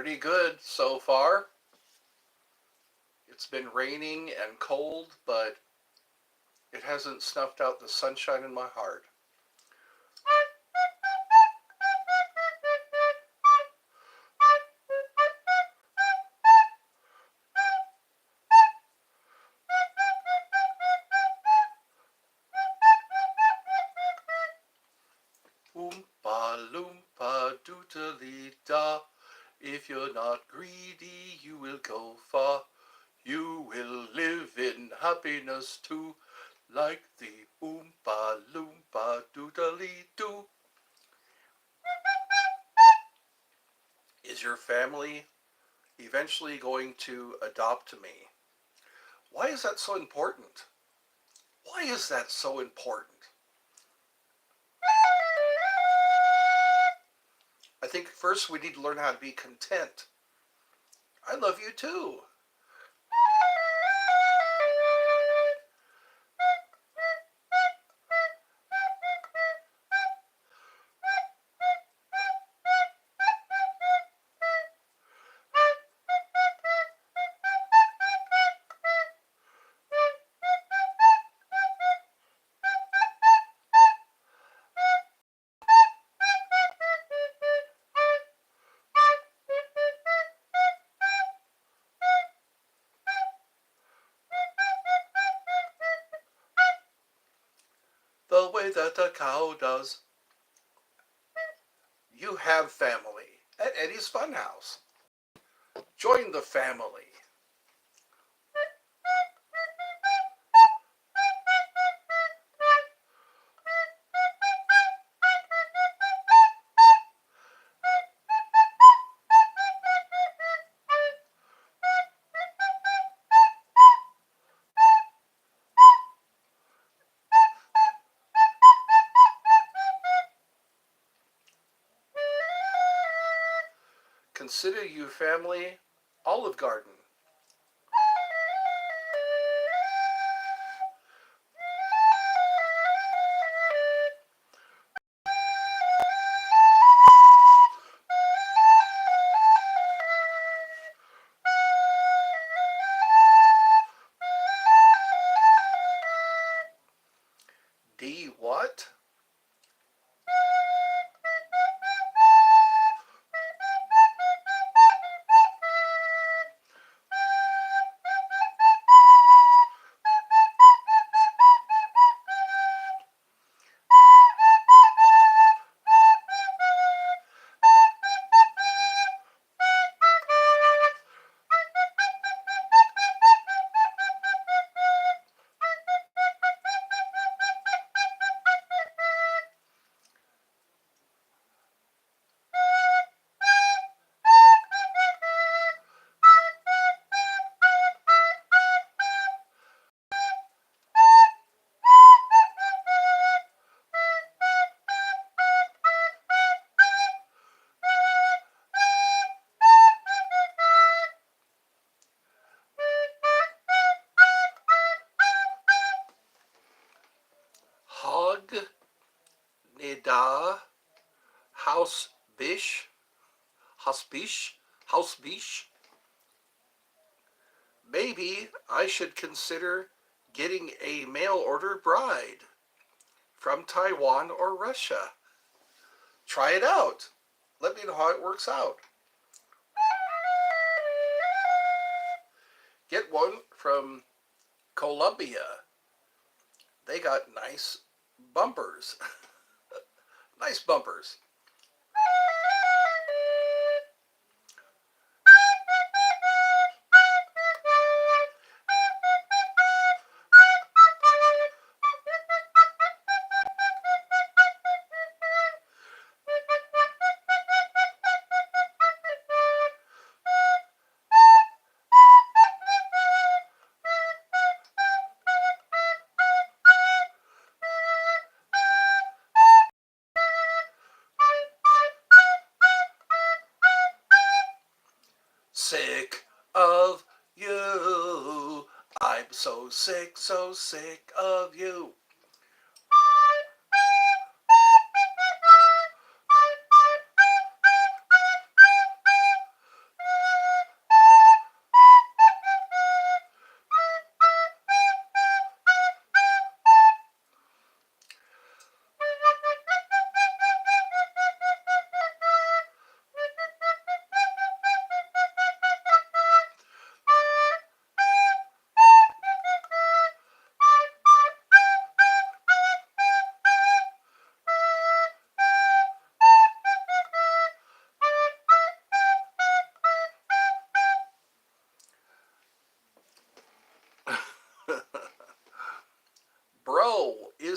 Pretty good so far. It's been raining and cold, but it hasn't snuffed out the sunshine in my heart. Oompa loompa doodly da. If you're not greedy, you will go far. You will live in happiness too, like the Oompa loompa doodly doo. Is your family eventually going to adopt me? Why is that so important? Why is that so important? I think first we need to learn how to be content. I love you too. The way that a cow does. You have family at Eddie's Funhouse. Join the family. Consider you family Olive Garden. D what? Hog Nida House Bish House Bish. Maybe I should consider getting a mail order bride from Taiwan or Russia. Try it out. Let me know how it works out. Get one from Colombia. They got nice bumpers. Nice bumpers. Sick of you. I'm so sick of you.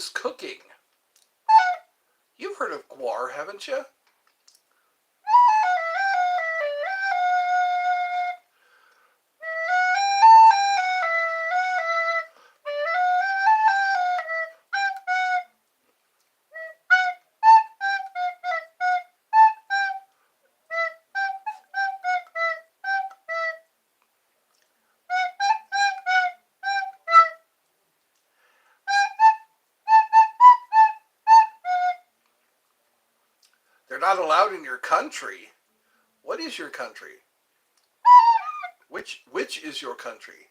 is cooking. You've heard of guar, haven't you? They're not allowed in your country. What is your country? Which is your country?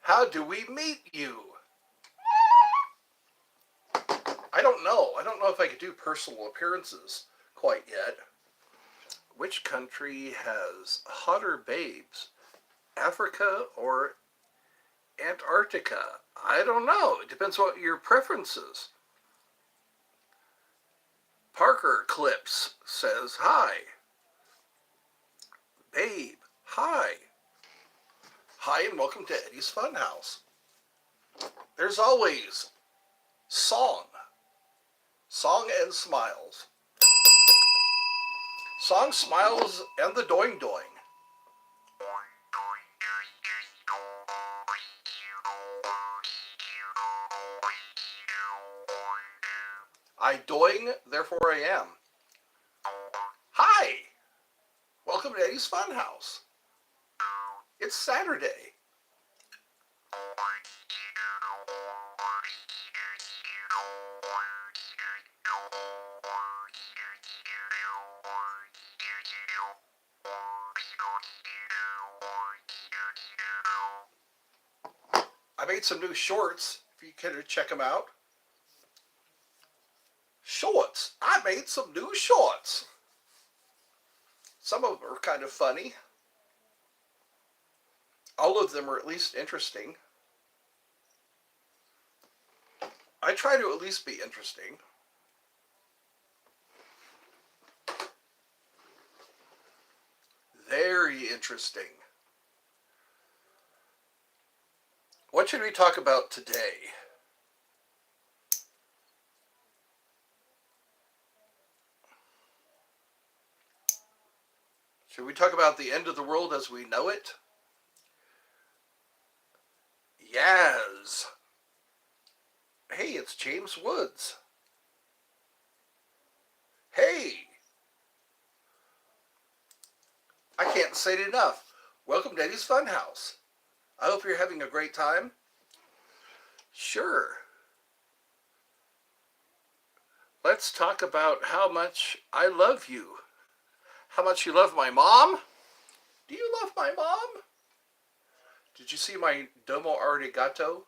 How do we meet you? I don't know. I don't know if I could do personal appearances quite yet. Which country has hotter babes? Africa or Antarctica? I don't know. It depends what your preference is. Parker Clips says, hi. Babe, hi. Hi and welcome to Eddie's Funhouse. There's always song. Song and smiles. Song, smiles, and the doing doing. I doing, therefore I am. Hi! Welcome to Eddie's Funhouse. It's Saturday. I made some new shorts, if you care to check them out. Shorts! I made some new shorts! Some of them are kind of funny. All of them are at least interesting. I try to at least be interesting. Very interesting. What should we talk about today? Should we talk about the end of the world as we know it? Yaz. Hey, it's James Woods. Hey. I can't say it enough. Welcome to Eddie's Funhouse. I hope you're having a great time. Sure. Let's talk about how much I love you. How much you love my mom? Do you love my mom? Did you see my domo arigato?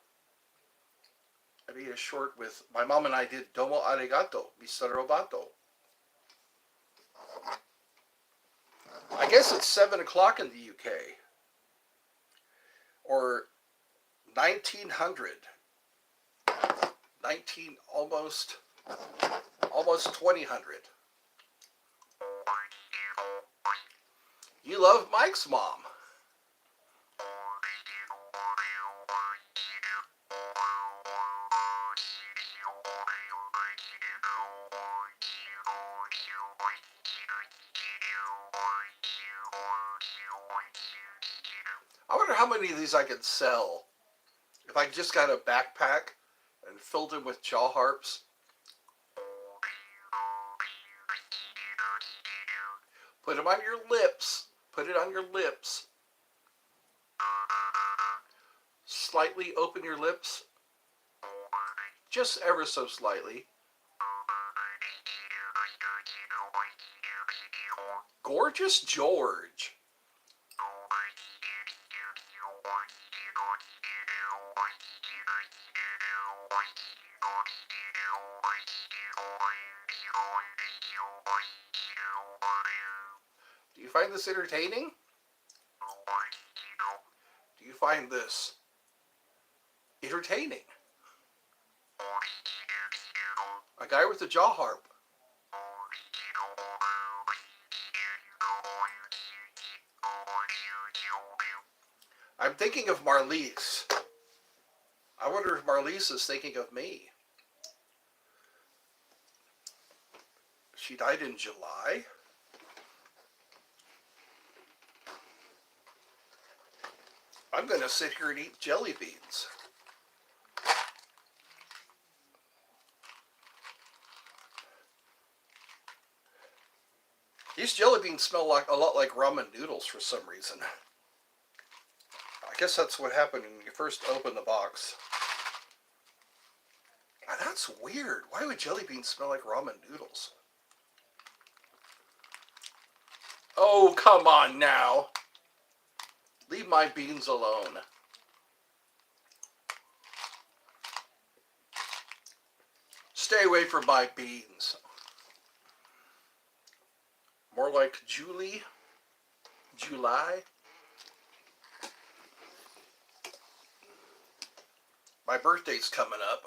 I made a short with, my mom and I did domo arigato, Mr. Roboto. I guess it's 7 o'clock in the UK. Or 1900. almost 2000. You love Mike's mom. wonder how many of these I could sell if I just got a backpack and filled it with jaw harps. Put them on your lips. Put it on your lips. Slightly open your lips. Just ever so slightly. Gorgeous George. Do you find this entertaining? Do you find this entertaining? A guy with a jaw harp. I'm thinking of Marlies. I wonder if Marlies is thinking of me. She died in July. I'm going to sit here and eat jelly beans. These jelly beans smell like a lot like ramen noodles for some reason. I guess that's what happened when you first open the box. Now, that's weird. Why would jelly beans smell like ramen noodles? Oh, come on now. Leave my beans alone. Stay away from my beans. More like July. My birthday's coming up.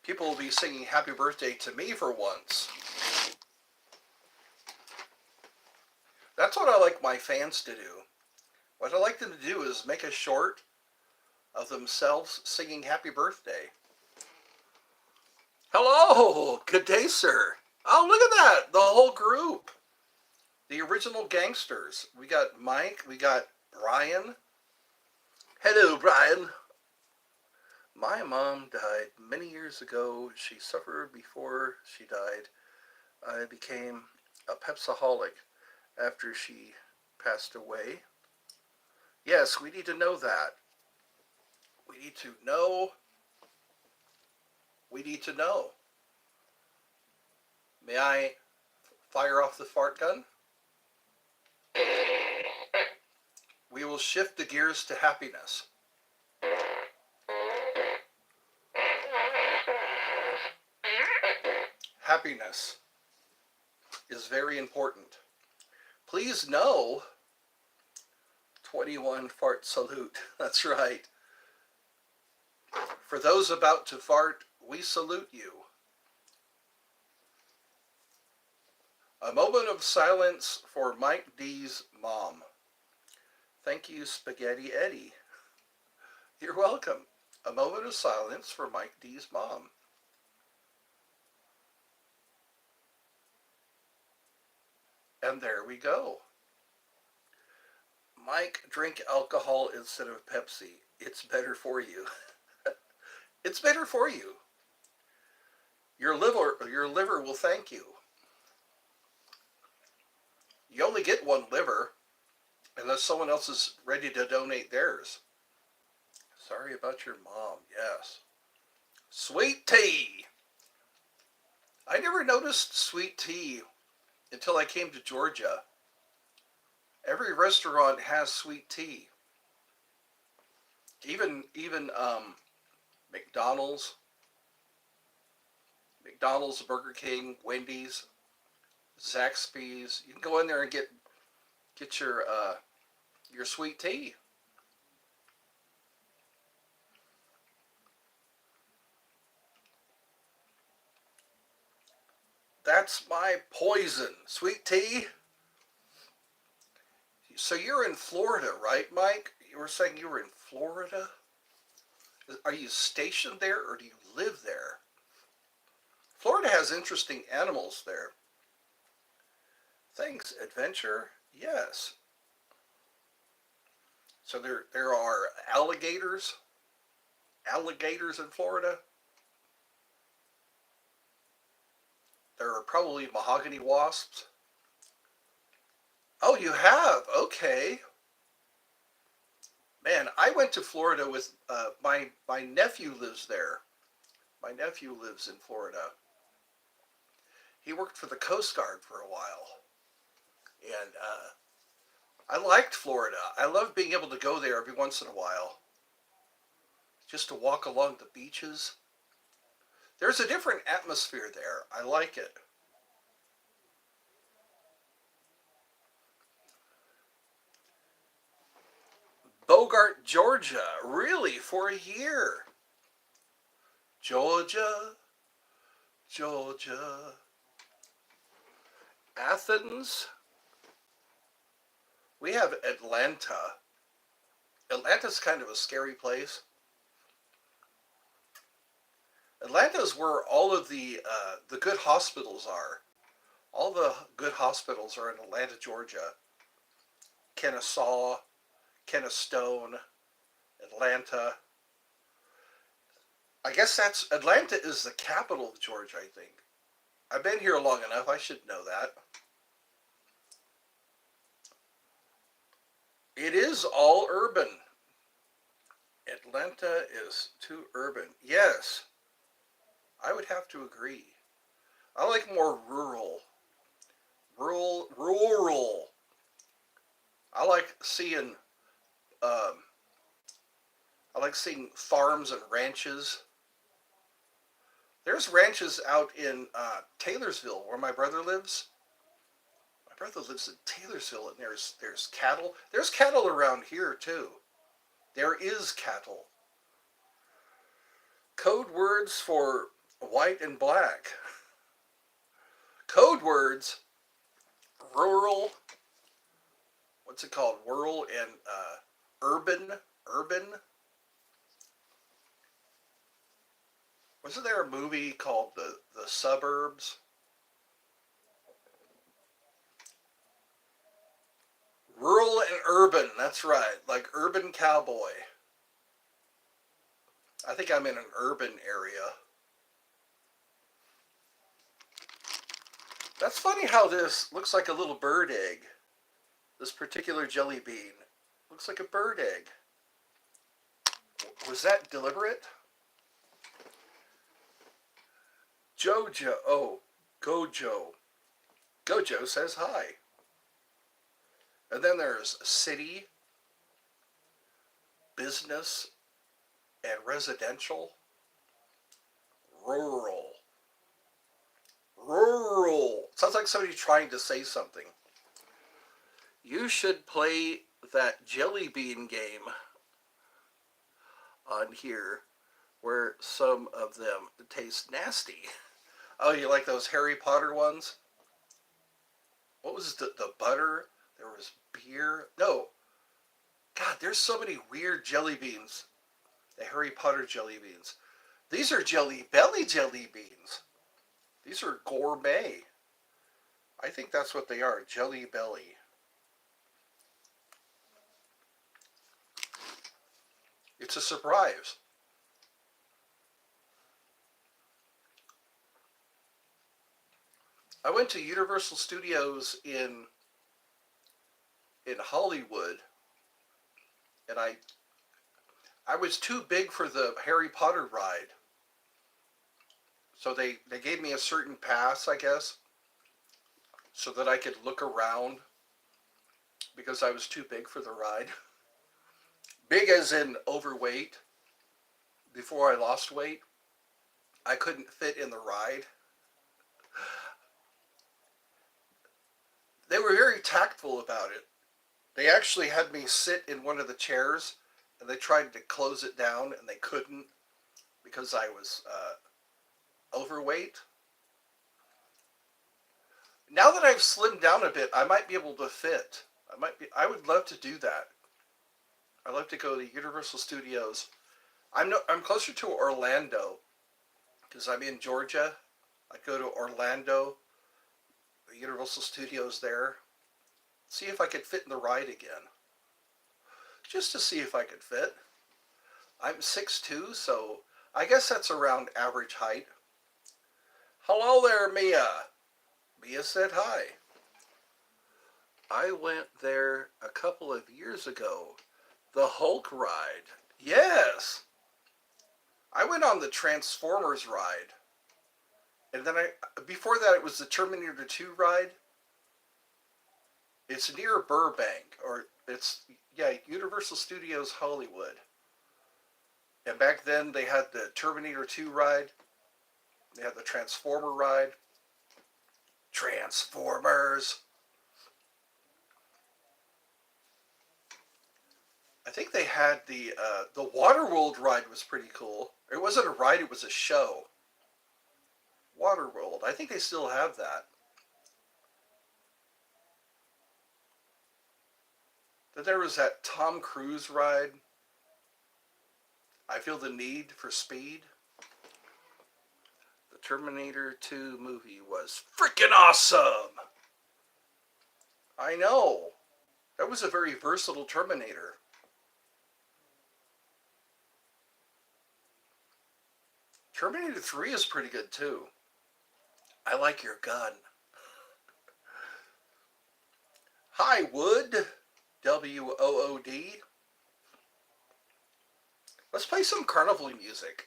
People will be singing happy birthday to me for once. That's what I like my fans to do. What I like them to do is make a short of themselves singing happy birthday. Hello, good day, sir. Oh, look at that, the whole group. The original gangsters. We got Mike, we got Brian. Hello, Brian. My mom died many years ago. She suffered before she died. I became a Pepsaholic after she passed away. Yes, we need to know that. We need to know. We need to know. May I fire off the fart gun? We will shift the gears to happiness. Happiness is very important. Please know, 21 fart salute. That's right. For those about to fart, we salute you. A moment of silence for Mike D's mom. Thank you, Spaghetti Eddie. You're welcome. A moment of silence for Mike D's mom. And there we go. Mike, drink alcohol instead of Pepsi. It's better for you. It's better for you. Your liver will thank you. You only get one liver unless someone else is ready to donate theirs. Sorry about your mom, yes. Sweet tea. I never noticed sweet tea until I came to Georgia. Every restaurant has sweet tea. Even McDonald's, Burger King, Wendy's, Zaxby's. You can go in there and get your sweet tea. That's my poison. Sweet tea. So you're in Florida, right, Mike? You were saying you were in Florida? Are you stationed there or do you live there? Florida has interesting animals there. Thanks, adventure. Yes. So there are alligators in Florida. There are probably mahogany wasps. Oh, you have? Okay. Man, I went to Florida with my nephew lives there. My nephew lives in Florida. He worked for the Coast Guard for a while, and I liked Florida. I loved being able to go there every once in a while, just to walk along the beaches. There's a different atmosphere there. I like it. Bogart, Georgia, really for a year. Georgia, Georgia. Athens. We have Atlanta. Atlanta's kind of a scary place. Atlanta's where all of the good hospitals are. All the good hospitals are in Atlanta, Georgia. Kennesaw, Kennestone, Atlanta. I guess that's Atlanta is the capital of Georgia, I think. I've been here long enough. I should know that. It is all urban. Atlanta is too urban. Yes, I would have to agree. I like more rural. Rural. I like seeing um, I like seeing farms and ranches. There's ranches out in Taylorsville where my brother lives. My brother lives in Taylorsville, and there's cattle. There's cattle around here too. There is cattle. Code words for white and black. Code words, rural, what's it called? Rural and urban. Urban. Wasn't there a movie called the Suburbs? Rural and urban, that's right. Like urban cowboy. I think I'm in an urban area. That's funny how this looks like a little bird egg. This particular jelly bean looks like a bird egg. Was that deliberate? Jojo. Oh, Gojo. Gojo says hi. And then there's city, business, and residential. Rural. Rural. Sounds like somebody trying to say something. You should play that jelly bean game on here where some of them taste nasty. Oh, you like those Harry Potter ones? What was the butter? There was beer. No. God, there's so many weird jelly beans. The Harry Potter jelly beans. These are Jelly Belly jelly beans. These are gourmet. I think that's what they are. Jelly Belly. It's a surprise. I went to Universal Studios in Hollywood, and I was too big for the Harry Potter ride. So they gave me a certain pass, I guess, so that I could look around because I was too big for the ride. Big as in overweight. Before I lost weight, I couldn't fit in the ride. They were very tactful about it. They actually had me sit in one of the chairs, and they tried to close it down, and they couldn't because I was overweight. Now that I've slimmed down a bit, I might be able to fit. I would love to do that. I'd love to go to Universal Studios. I'm closer to Orlando because I'm in Georgia. I go to Orlando, the Universal Studios there. See if I could fit in the ride again. Just to see if I could fit. I'm 6'2", so I guess that's around average height. Hello there, Mia. Mia said hi. I went there a couple of years ago. The Hulk ride. Yes. I went on the Transformers ride. And then before that it was the Terminator 2 ride. It's near Burbank, or it's, yeah, Universal Studios Hollywood. And back then they had the Terminator 2 ride. They had the Transformer ride. Transformers. I think they had the Waterworld ride was pretty cool. It wasn't a ride, it was a show. Waterworld. I think they still have that. Then there was that Tom Cruise ride. I Feel the Need for Speed. The Terminator 2 movie was freaking awesome. I know. That was a very versatile Terminator. Terminator 3 is pretty good too. I like your gun. Hi, Wood. W-O-O-D. Let's play some carnival music.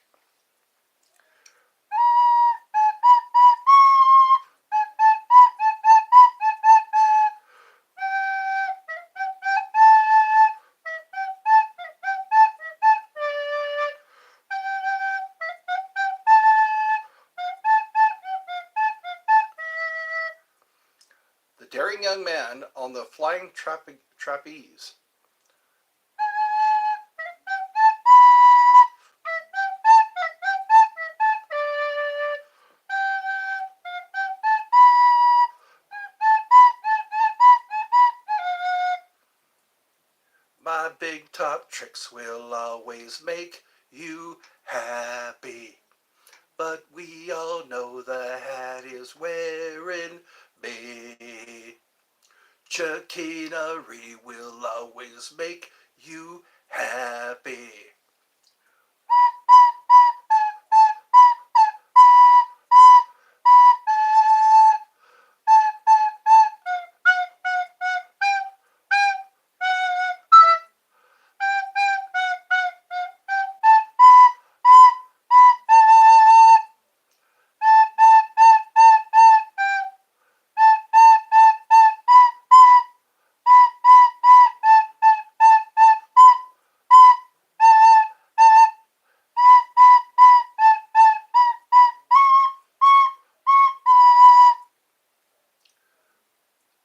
The Daring Young Man on the Flying Trapeze. My big top tricks will always make you happy. But we all know the hat is wearing me. Chicanery will always make you happy.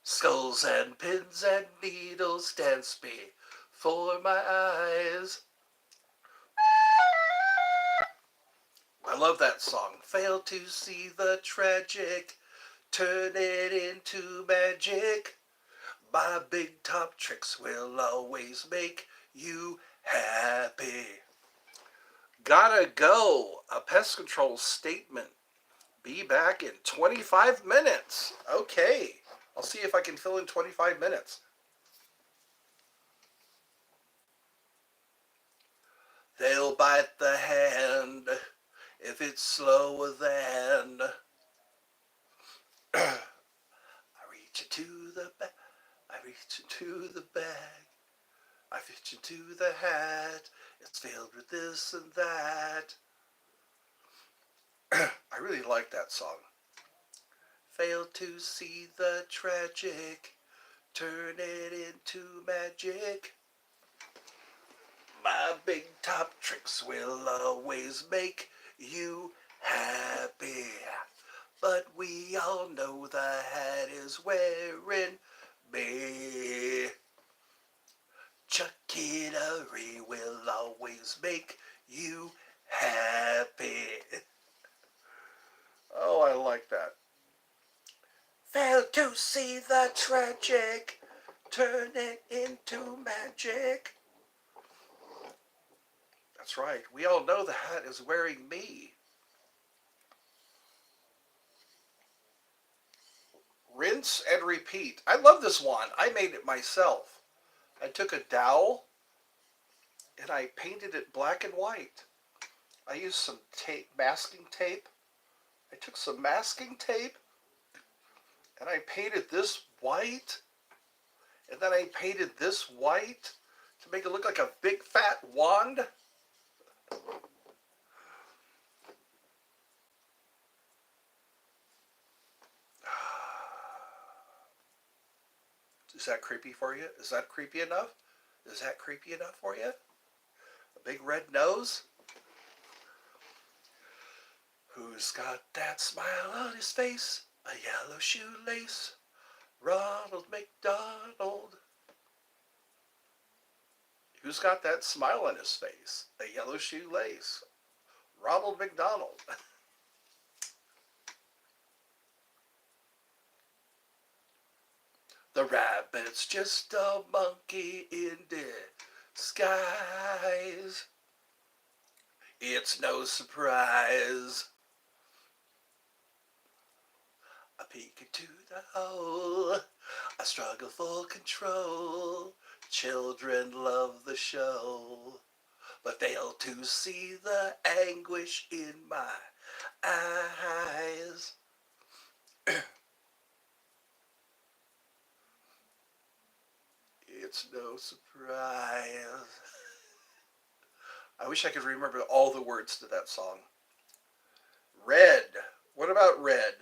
Skulls and pins and needles dance before my eyes. I love that song. Fail to see the tragic, turn it into magic. My big top tricks will always make you happy. Gotta go. A pest control statement. Be back in 25 minutes. Okay. I'll see if I can fill in 25 minutes. They'll bite the hand if it's slower than. I reach into the bag. I reach into the bag. I reach into the hat. It's filled with this and that. I really like that song. Fail to see the tragic, turn it into magic. My big top tricks will always make you happy. But we all know the hat is wearing me. Chicanery will always make you happy. Oh, I like that. Fail to see the tragic, turn it into magic. That's right. We all know the hat is wearing me. Rinse and repeat. I love this one. I made it myself. I took a dowel and I painted it black and white. I used some tape, masking tape. I took some masking tape and I painted this white, and then I painted this white to make it look like a big fat wand. Is that creepy for you? Is that creepy enough? Is that creepy enough for you? A big red nose? Who's got that smile on his face? A yellow shoelace? Ronald McDonald. Who's got that smile on his face? A yellow shoelace? Ronald McDonald. The rabbit's just a monkey in disguise. It's no surprise. I peek into the hole. I struggle for control. Children love the show, but fail to see the anguish in my eyes. It's no surprise. I wish I could remember all the words to that song. Red. What about red?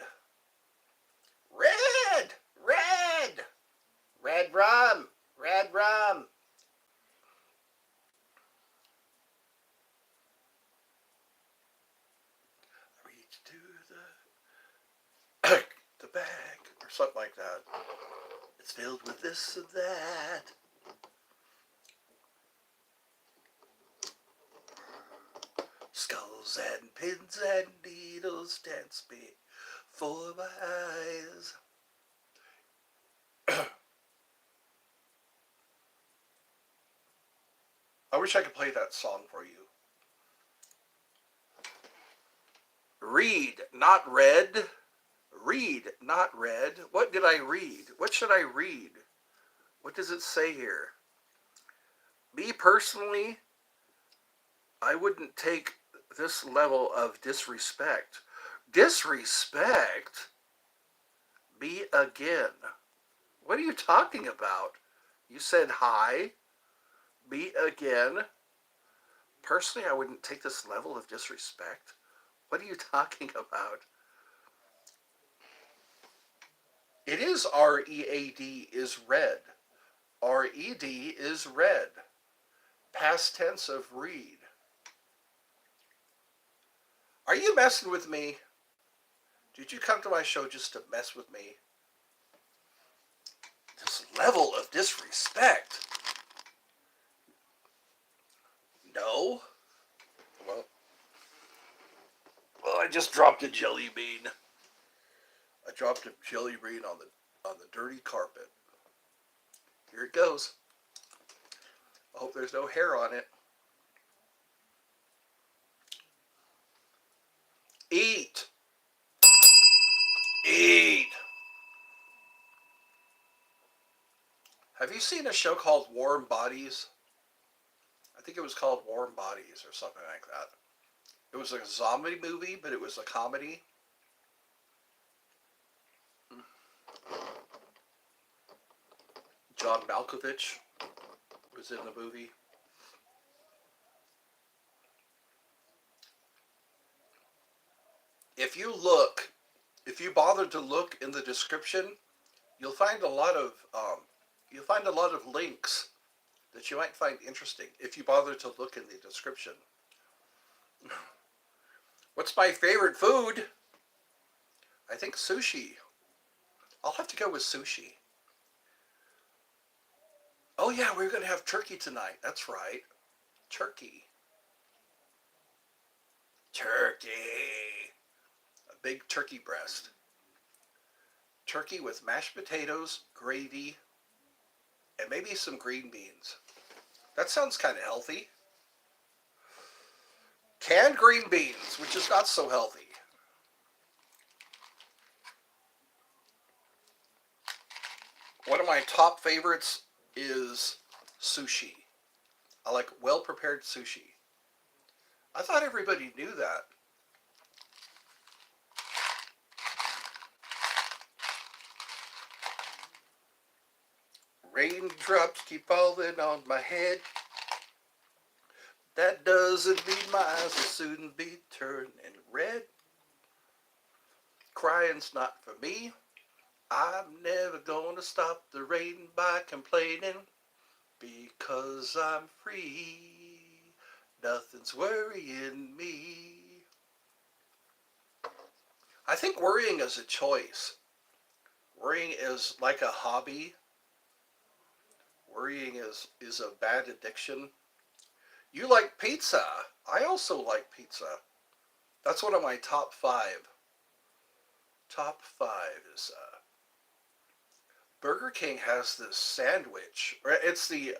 Red! Red! Red rum! Red rum! Reach to the bag, or something like that. It's filled with this and that. Skulls and pins and needles dance before my eyes. I wish I could play that song for you. Read, not read. Read, not read. What did I read? What should I read? What does it say here? Me personally, I wouldn't take this level of disrespect. Disrespect? Me again. What are you talking about? You said hi. Me again. Personally, I wouldn't take this level of disrespect. What are you talking about? It is R-E-A-D is red. R-E-D is red. Past tense of read. Are you messing with me? Did you come to my show just to mess with me? This level of disrespect. No. Well, I just dropped a jelly bean. I dropped a jelly bean on the dirty carpet. Here it goes. I hope there's no hair on it. Eat. Eat. Have you seen a show called Warm Bodies? I think it was called Warm Bodies or something like that. It was a zombie movie, but it was a comedy. John Malkovich was in the movie. If you bother to look in the description, you'll find a lot of links that you might find interesting if you bother to look in the description. What's my favorite food? I think sushi. I'll have to go with sushi. Oh yeah, we're going to have turkey tonight. That's right. Turkey. Turkey. A big turkey breast. Turkey with mashed potatoes, gravy, and maybe some green beans. That sounds kind of healthy. Canned green beans, which is not so healthy. One of my top favorites is sushi. I like well-prepared sushi. I thought everybody knew that. Raindrops keep falling on my head. That doesn't mean my eyes will soon be turning red. Crying's not for me. I'm never gonna stop the rain by complaining. Because I'm free. Nothing's worrying me. I think worrying is a choice. Worrying is like a hobby. Worrying is a bad addiction. You like pizza. I also like pizza. That's one of my top five. Top five is Burger King has this sandwich. It's the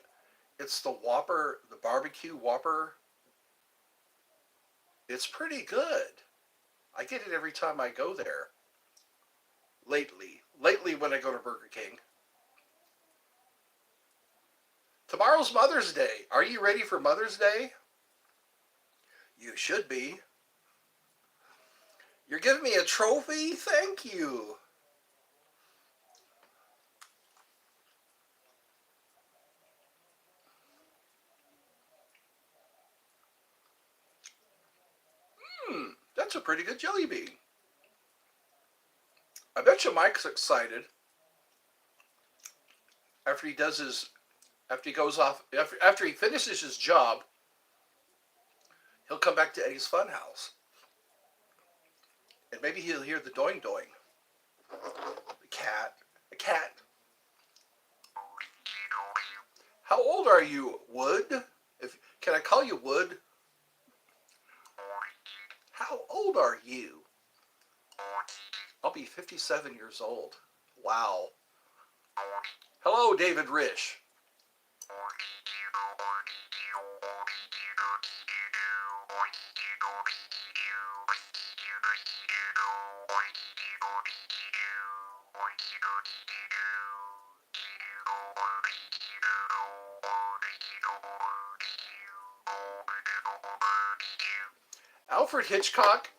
Whopper, the barbecue Whopper. It's pretty good. I get it every time I go there. Lately when I go to Burger King. Tomorrow's Mother's Day. Are you ready for Mother's Day? You should be. You're giving me a trophy? Thank you. That's a pretty good jelly bean. I bet you Mike's excited after he does his, after he goes off, after he finishes his job, he'll come back to Eddie's Funhouse. And maybe he'll hear the doing doing. The cat. A cat. How old are you, Wood? Can I call you Wood? How old are you? I'll be 57 years old. Wow. Hello, David Rish. Alfred Hitchcock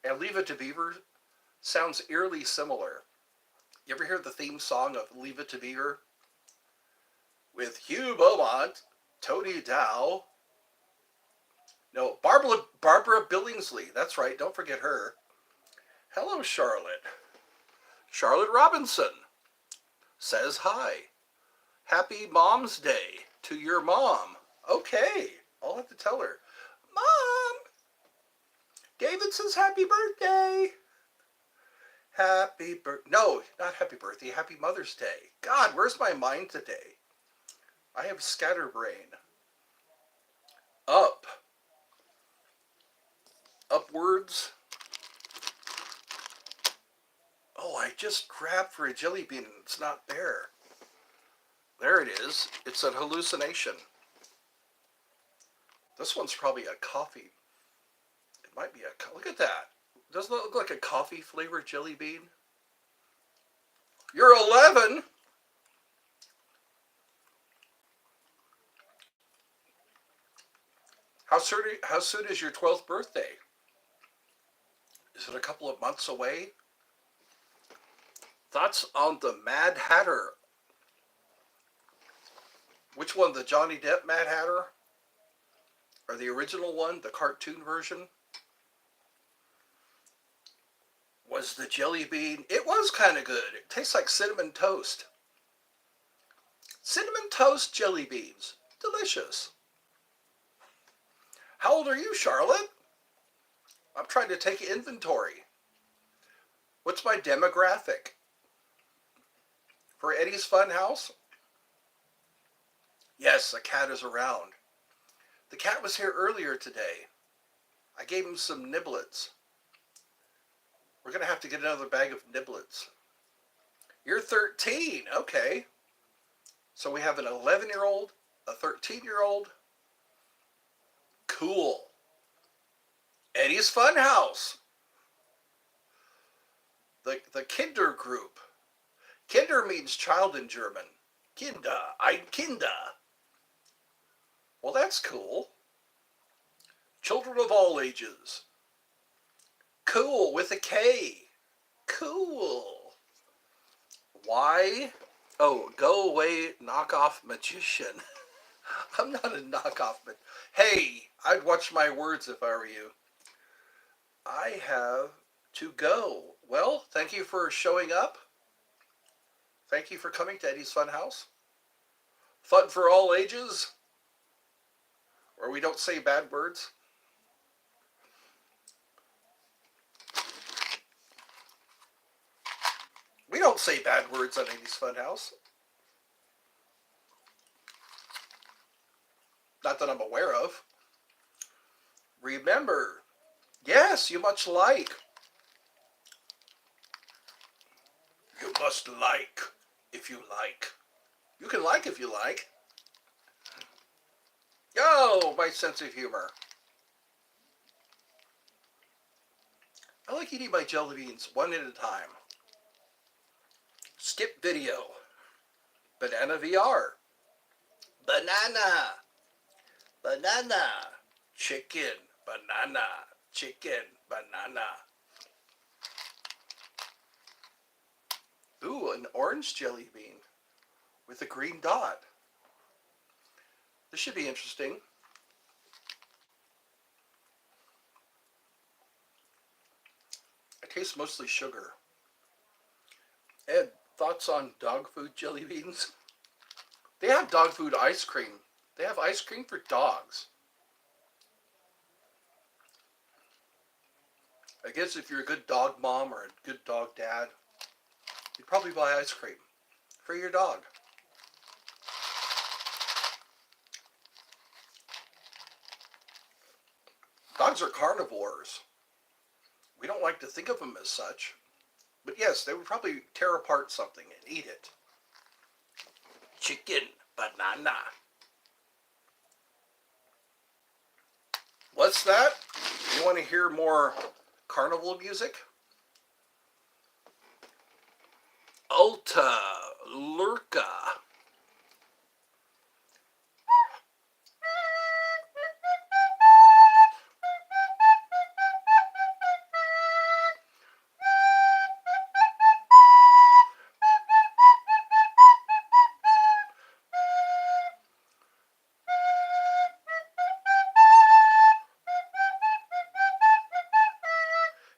and Leave It to Beaver sounds eerily similar. You ever hear the theme song of Leave It to Beaver? With Hugh Beaumont, Tony Dow. No, Barbara Billingsley. That's right, don't forget her. Hello, Charlotte. Charlotte Robinson says hi. Happy Mom's Day to your mom. Okay, I'll have to tell her. Mom! David says happy birthday. Happy birthday. No, not happy birthday. Happy Mother's Day. God, where's my mind today? I have scatterbrain. Up. Upwards. Oh, I just grabbed for a jelly bean and it's not there. There it is. It's a hallucination. This one's probably a coffee. It might be a... Look at that. Doesn't that look like a coffee flavored jelly bean? You're 11. How soon is your 12th birthday? Is it a couple of months away? Thoughts on the Mad Hatter? Which one, the Johnny Depp Mad Hatter? Or the original one, the cartoon version? Was the jelly bean... It was kind of good. It tastes like cinnamon toast. Cinnamon toast jelly beans. Delicious. How old are you, Charlotte? I'm trying to take inventory. What's my demographic? For Eddie's Funhouse? Yes, a cat is around. The cat was here earlier today. I gave him some niblets. We're going to have to get another bag of niblets. You're 13. Okay. So we have an 11-year-old, a 13-year-old. Cool. Eddie's Funhouse. The Kinder group. Kinder means child in German. Kinder, ein Kinder. Well, that's cool. Children of all ages. Cool with a K. Cool. Why? Oh, go away, knockoff magician. I'm not a knockoff, but hey, I'd watch my words if I were you. I have to go. Well, thank you for showing up. Thank you for coming to Eddie's Funhouse. Fun for all ages, where we don't say bad words. We don't say bad words on Eddie's Funhouse. Not that I'm aware of. Remember, yes, you much like. You must like if you like. You can like if you like. Oh, my sense of humor. I like eating my jelly beans one at a time. Skip video. Banana VR. Banana. Banana. Chicken. Banana. Chicken. Banana. Ooh, an orange jelly bean with a green dot. This should be interesting. It tastes mostly sugar. Ed, thoughts on dog food jelly beans? They have dog food ice cream. They have ice cream for dogs. I guess if you're a good dog mom or a good dog dad, you'd probably buy ice cream for your dog. Dogs are carnivores. We don't like to think of them as such. But yes, they would probably tear apart something and eat it. Chicken, banana. What's that? You want to hear more carnival music? Alta Lurka.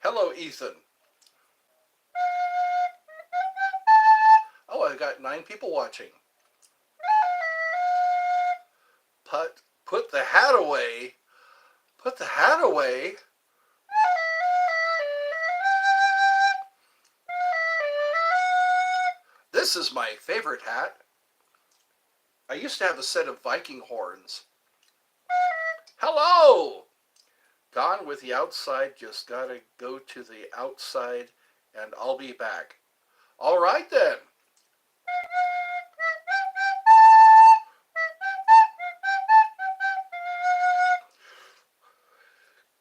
Hello, Ethan. Oh, I got 9 people watching. Put the hat away. Put the hat away. This is my favorite hat. I used to have a set of Viking horns. Hello! Gone with the outside, just gotta go to the outside and I'll be back. All right then.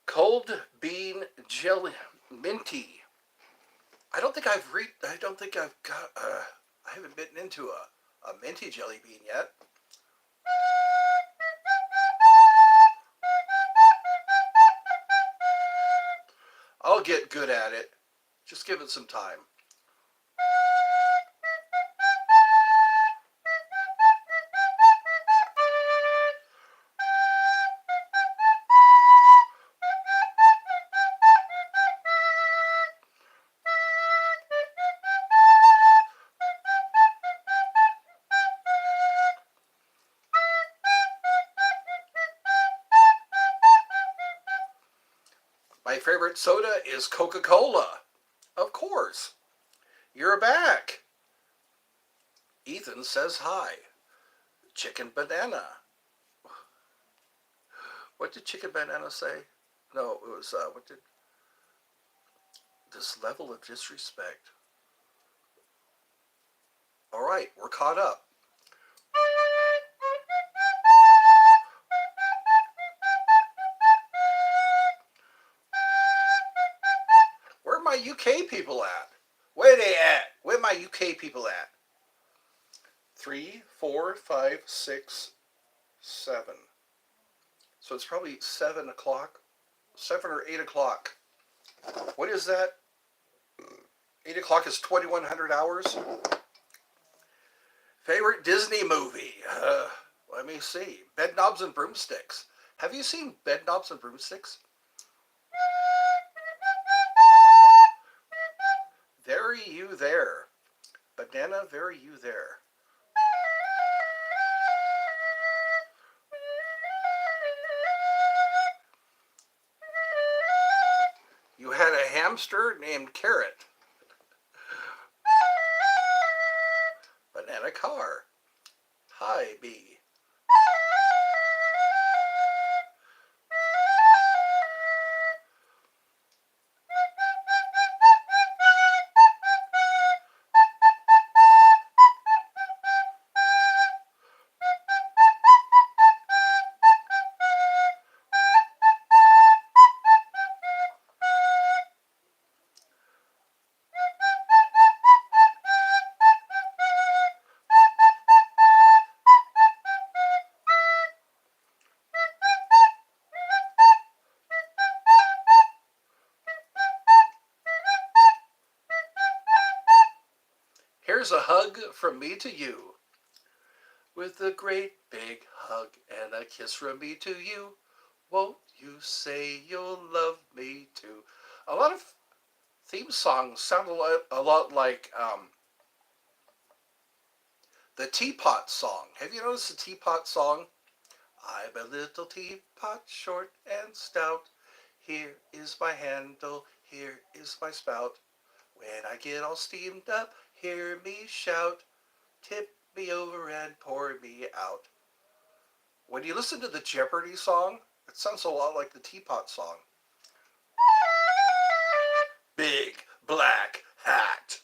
Cold bean jelly, minty. I don't think I've got, I haven't bitten into a minty jelly bean yet. I'll get good at it. Just give it some time. My favorite soda is Coca-Cola. Of course. You're back. Ethan says hi. Chicken banana. What did chicken banana say? No, it was, what did... This level of disrespect. All right, we're caught up. Where are my UK people at? Where they at? Where are my UK people at? 3, 4, 5, 6, 7. So it's probably 7 o'clock. 7 or 8 o'clock. What is that? 8 o'clock is 2100 hours. Favorite Disney movie? Let me see. Bedknobs and Broomsticks. Have you seen Bedknobs and Broomsticks? Very you there. Banana, very you there. You had a hamster named Carrot. Banana car. Hi, bee. Here's a hug from me to you. With a great big hug and a kiss from me to you. Won't you say you'll love me too? A lot of theme songs sound a lot like the Teapot song. Have you noticed the Teapot song? I'm a little teapot, short and stout. Here is my handle, here is my spout. When I get all steamed up, hear me shout. Tip me over and pour me out. When you listen to the Jeopardy song, it sounds a lot like the Teapot song. Big black hat.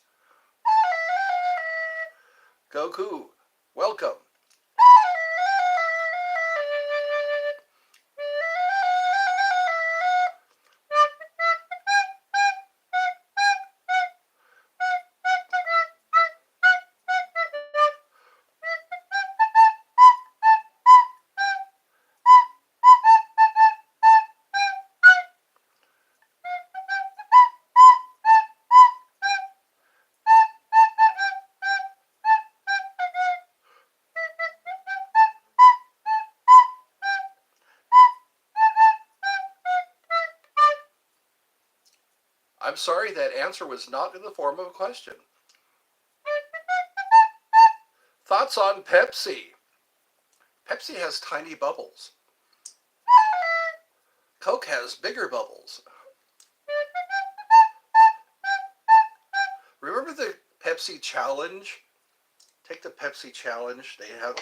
Goku, welcome. I'm sorry that answer was not in the form of a question. Thoughts on Pepsi? Pepsi has tiny bubbles. Coke has bigger bubbles. Remember the Pepsi challenge? Take the Pepsi challenge. They have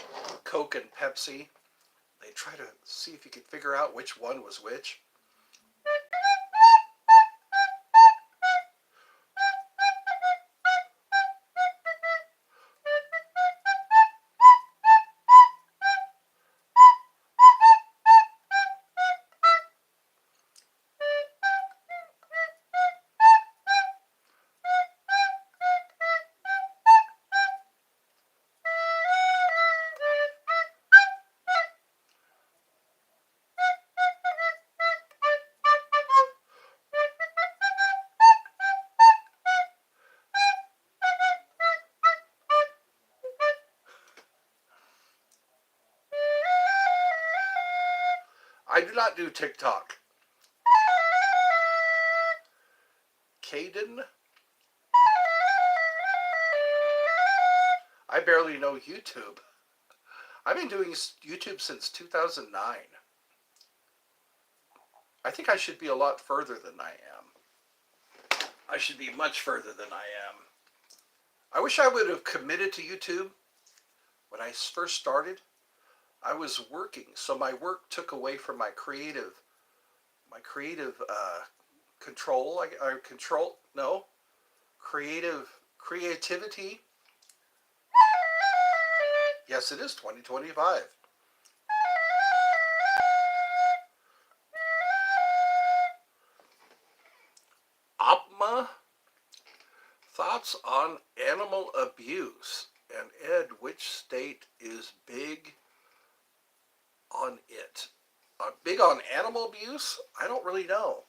Coke and Pepsi. They try to see if you could figure out which one was which. I do not do TikTok. Caden? I barely know YouTube. I've been doing YouTube since 2009. I think I should be a lot further than I am. I should be much further than I am. I wish I would have committed to YouTube when I first started. I was working, so my work took away from my creative creativity. Yes, it is 2025. Opma, thoughts thoughts on animal abuse. And Ed, which state is big on it? Big on animal abuse? I don't really know.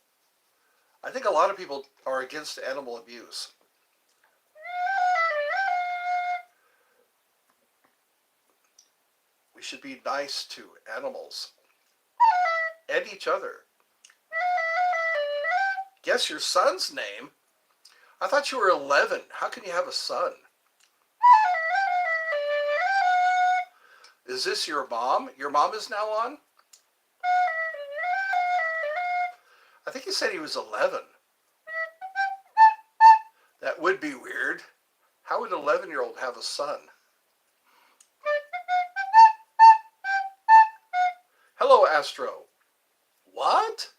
I think a lot of people are against animal abuse. We should be nice to animals and each other. Guess your son's name? I thought you were 11. How can you have a son? Is this your mom? Your mom is now on? I think he said he was 11. That would be weird. How would an 11-year-old have a son? Hello, Astro. What?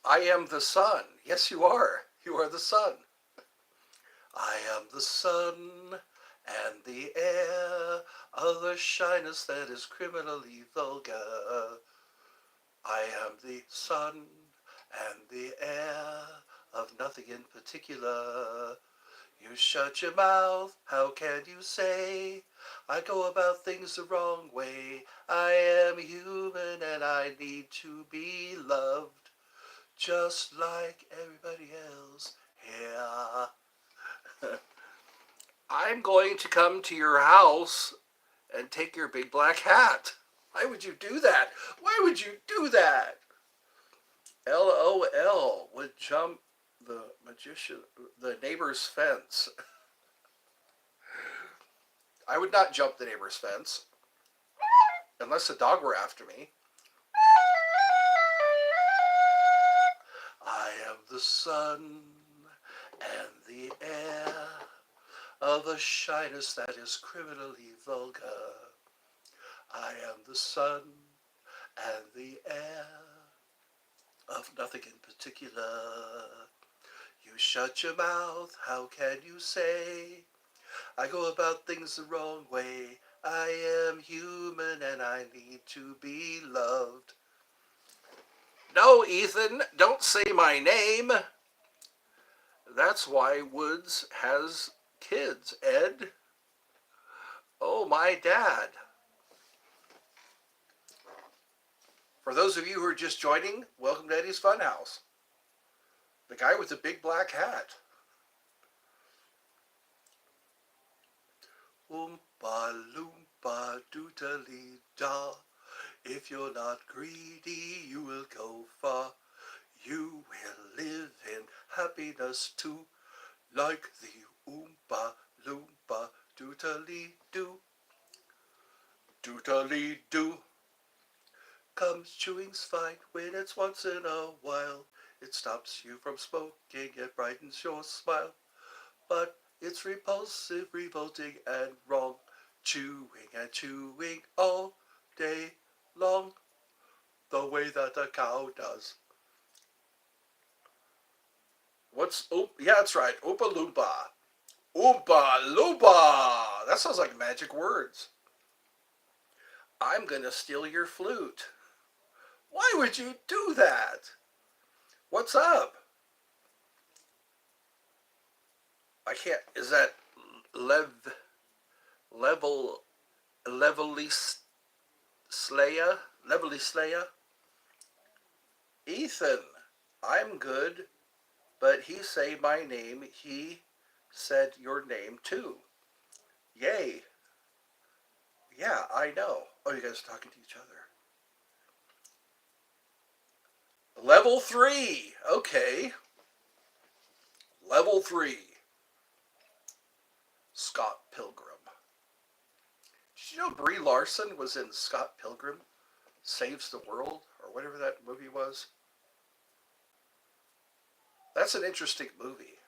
I am the sun. Yes, you are. You are the sun. I am the sun and the air of the shyness that is criminally vulgar. I am the sun and the air of nothing in particular. You shut your mouth, how can you say I go about things the wrong way? I am human and I need to be loved just like everybody else here. I'm going to come to your house and take your big black hat. Why would you do that? Why would you do that? LOL would jump the neighbor's fence. I would not jump the neighbor's fence unless the dog were after me. I am the sun and the air of the shyness that is criminally vulgar. I am the sun and the air of nothing in particular. You shut your mouth, how can you say I go about things the wrong way? I am human and I need to be loved. No, Ethan, don't say my name. That's why Woods has kids, Ed. Oh, my dad. For those of you who are just joining, welcome to Eddie's Funhouse. The guy with the big black hat. Oompa loompa doodly da. If you're not greedy, you will go far. You will live in happiness too, like the Oompa loompa doodly doo. Doodly doo. Comes chewing's fine when it's once in a while. It stops you from smoking, it brightens your smile. But it's repulsive, revolting, and wrong. Chewing and chewing all day long, the way that a cow does. Yeah, that's right, Oompa Loompa. Oompa Loompa! That sounds like magic words. I'm gonna steal your flute. Why would you do that? What's up? I can't, is that Levelly Slaya? Ethan, I'm good, but he say my name, he said your name too. Yay. Yeah, I know. Oh, you guys are talking to each other. Level 3. Okay. Level 3. Scott Pilgrim. Did you know Brie Larson was in Scott Pilgrim Saves the World, or whatever that movie was? That's an interesting movie.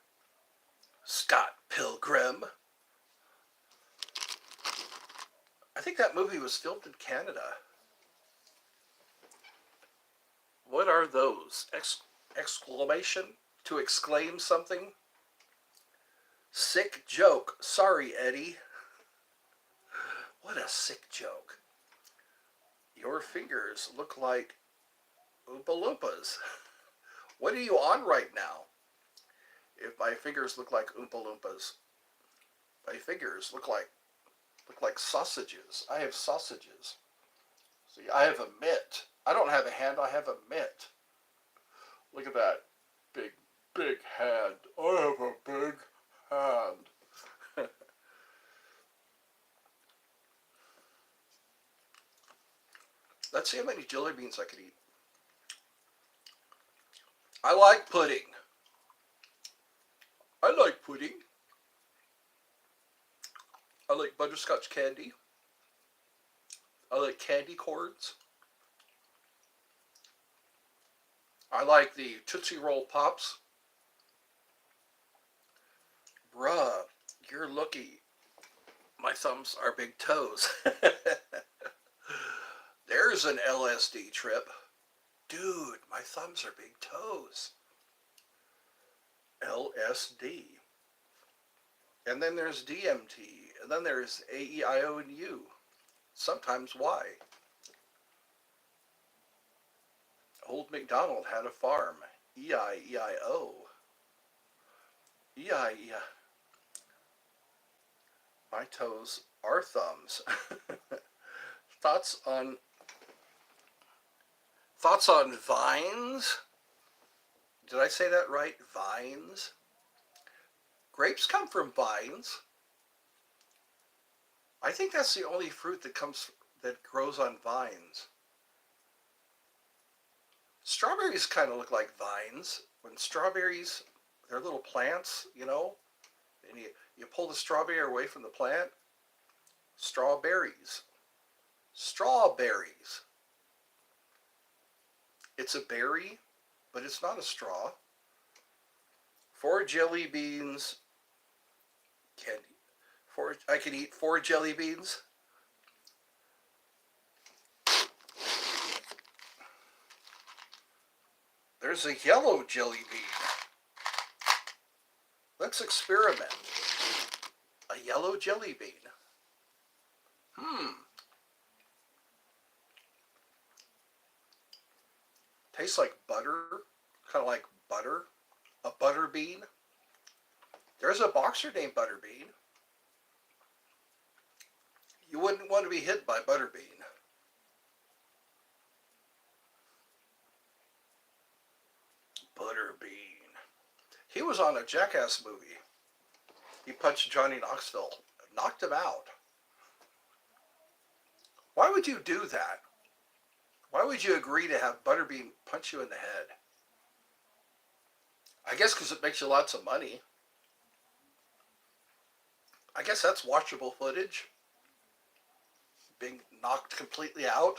Scott Pilgrim. I think that movie was filmed in Canada. What are those? Exclamation? To exclaim something? Sick joke. Sorry, Eddie. What a sick joke. Your fingers look like Oompa Loompas. What are you on right now? If my fingers look like Oompa Loompas, my fingers look like sausages. I have sausages. See, I have a mitt. I don't have a hand, I have a mitt. Look at that big, big hand. I have a big hand. Let's see how many jelly beans I can eat. I like pudding. I like pudding. I like butterscotch candy. I like candy corns. I like the Tootsie Roll Pops. Bruh, you're lucky. My thumbs are big toes. There's an LSD trip. Dude, my thumbs are big toes. LSD. And then there's DMT. And then there's AEIO and U. Sometimes Y. Old MacDonald had a farm. E-I-E-I-O. E-I-E-I. My toes are thumbs. Thoughts on vines? Did I say that right? Vines? Grapes come from vines. I think that's the only fruit that grows on vines. Strawberries kind of look like vines. When strawberries, they're little plants, you know, and you pull the strawberry away from the plant. Strawberries. Strawberries. It's a berry, but it's not a straw. 4 jelly beans. I can eat 4 jelly beans. There's a yellow jelly bean. Let's experiment. A yellow jelly bean. Tastes like butter. Kind of like butter. A butter bean. There's a boxer named Butterbean. You wouldn't want to be hit by Butterbean. Butterbean. He was on a Jackass movie. He punched Johnny Knoxville. Knocked him out. Why would you do that? Why would you agree to have Butterbean punch you in the head? I guess because it makes you lots of money. I guess that's watchable footage. Being knocked completely out.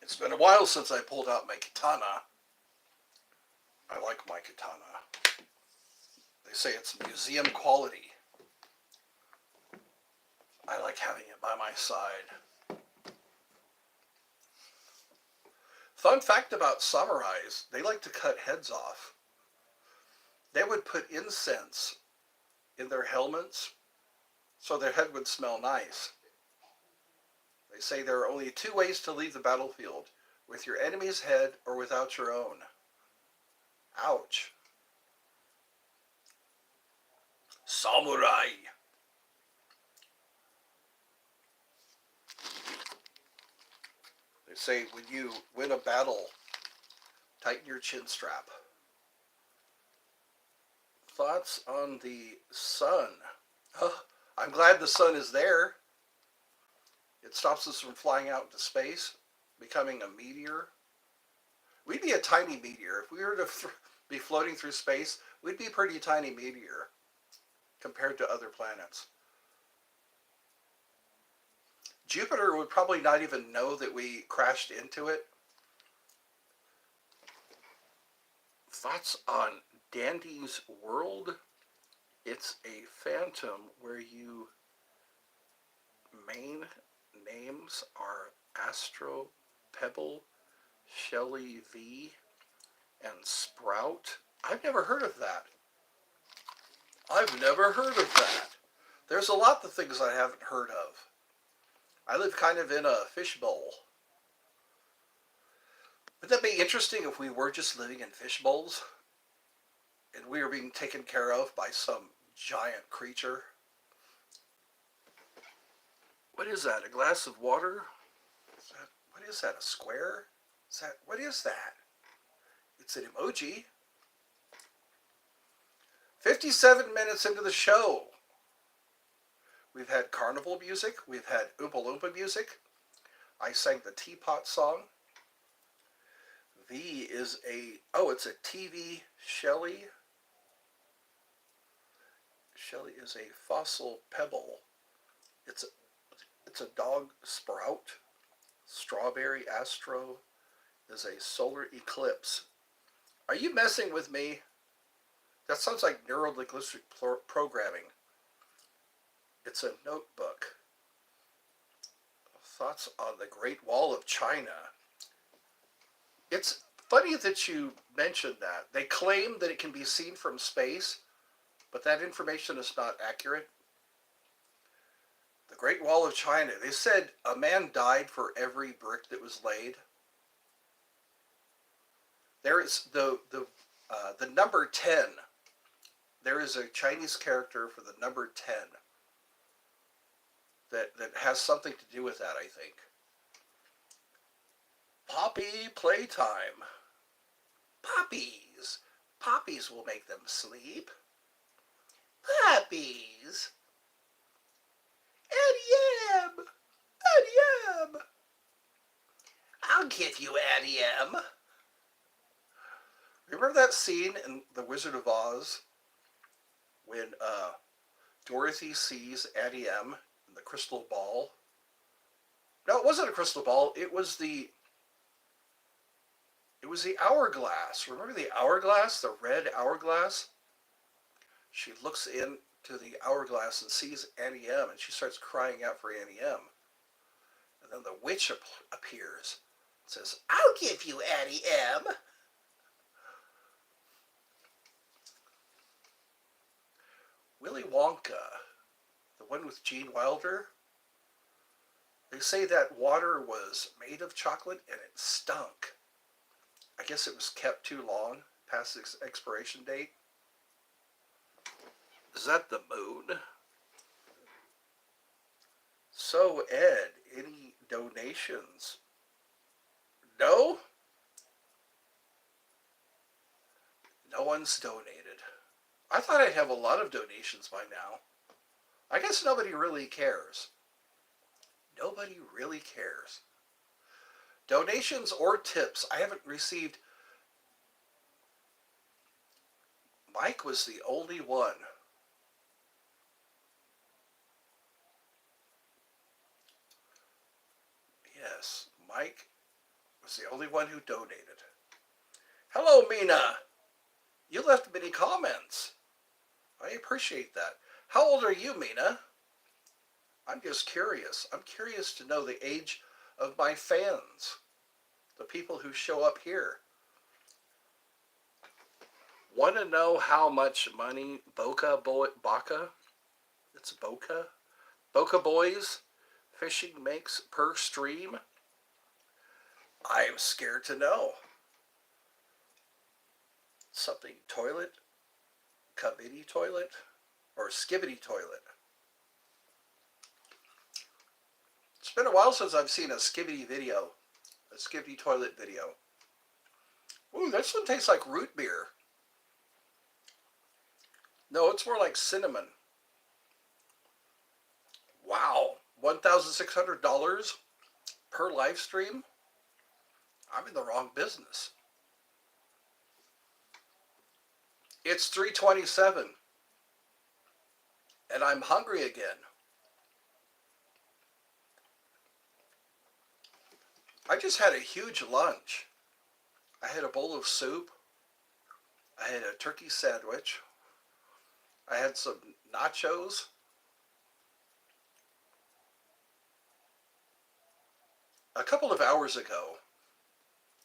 It's been a while since I pulled out my katana. I like my katana. They say it's museum quality. I like having it by my side. Fun fact about samurais, they like to cut heads off. They would put incense in their helmets so their head would smell nice. They say there are only 2 ways to leave the battlefield, with your enemy's head or without your own. Ouch. Samurai. They say when you win a battle, tighten your chin strap. Thoughts on the sun? I'm glad the sun is there. It stops us from flying out into space, becoming a meteor. We'd be a tiny meteor. If we were to be floating through space, we'd be a pretty tiny meteor compared to other planets. Jupiter would probably not even know that we crashed into it. Thoughts on Dandy's World? It's a phantom where you main names are Astro, Pebble, Shelly V, and Sprout. I've never heard of that. I've never heard of that. There's a lot of things I haven't heard of. I live kind of in a fishbowl. Would that be interesting if we were just living in fish bowls and we were being taken care of by some giant creature? What is that? A glass of water? What is that? A square? What is that? It's an emoji. 57 minutes into the show. We've had carnival music. We've had Oompa Loompa music. I sang the Teapot song. it's a TV Shelly. Shelly is a fossil pebble. It's a dog sprout. Strawberry Astro is a solar eclipse. Are you messing with me? That sounds like neurolinguistic programming. It's a notebook. Thoughts on the Great Wall of China. It's funny that you mentioned that. They claim that it can be seen from space, but that information is not accurate. The Great Wall of China. They said a man died for every brick that was laid. There is the number 10. There is a Chinese character for the number 10 that has something to do with that, I think. Poppy playtime. Poppies. Poppies will make them sleep. Poppies. Addie M. Addie M. I'll give you Addie M. Remember that scene in The Wizard of Oz when Dorothy sees Addie M in the crystal ball? No, it wasn't a crystal ball. It was the hourglass. Remember the hourglass? The red hourglass? She looks into the hourglass and sees Addie M, and she starts crying out for Addie M. And then the witch appears and says, I'll give you Addie M. Willy Wonka, the one with Gene Wilder. They say that water was made of chocolate and it stunk. I guess it was kept too long, past its expiration date. Is that the moon? So, Ed, any donations? No? No one's donated. I thought I'd have a lot of donations by now. I guess nobody really cares. Nobody really cares. Donations or tips. I haven't received. Mike was the only one. Yes, Mike was the only one who donated. Hello, Mina. You left many comments. I appreciate that. How old are you, Mina? I'm just curious. I'm curious to know the age of my fans, the people who show up here. Want to know how much money Boca? It's Boca? Boca Boys fishing makes per stream? I am scared to know. Something toilet? Committee toilet? Or skibbity toilet? It's been a while since I've seen a skibbity video. A skibbity toilet video. Ooh, this one tastes like root beer. No, it's more like cinnamon. Wow, $1,600 per live stream? I'm in the wrong business. It's 3:27, and I'm hungry again. I just had a huge lunch. I had a bowl of soup. I had a turkey sandwich. I had some nachos. A couple of hours ago.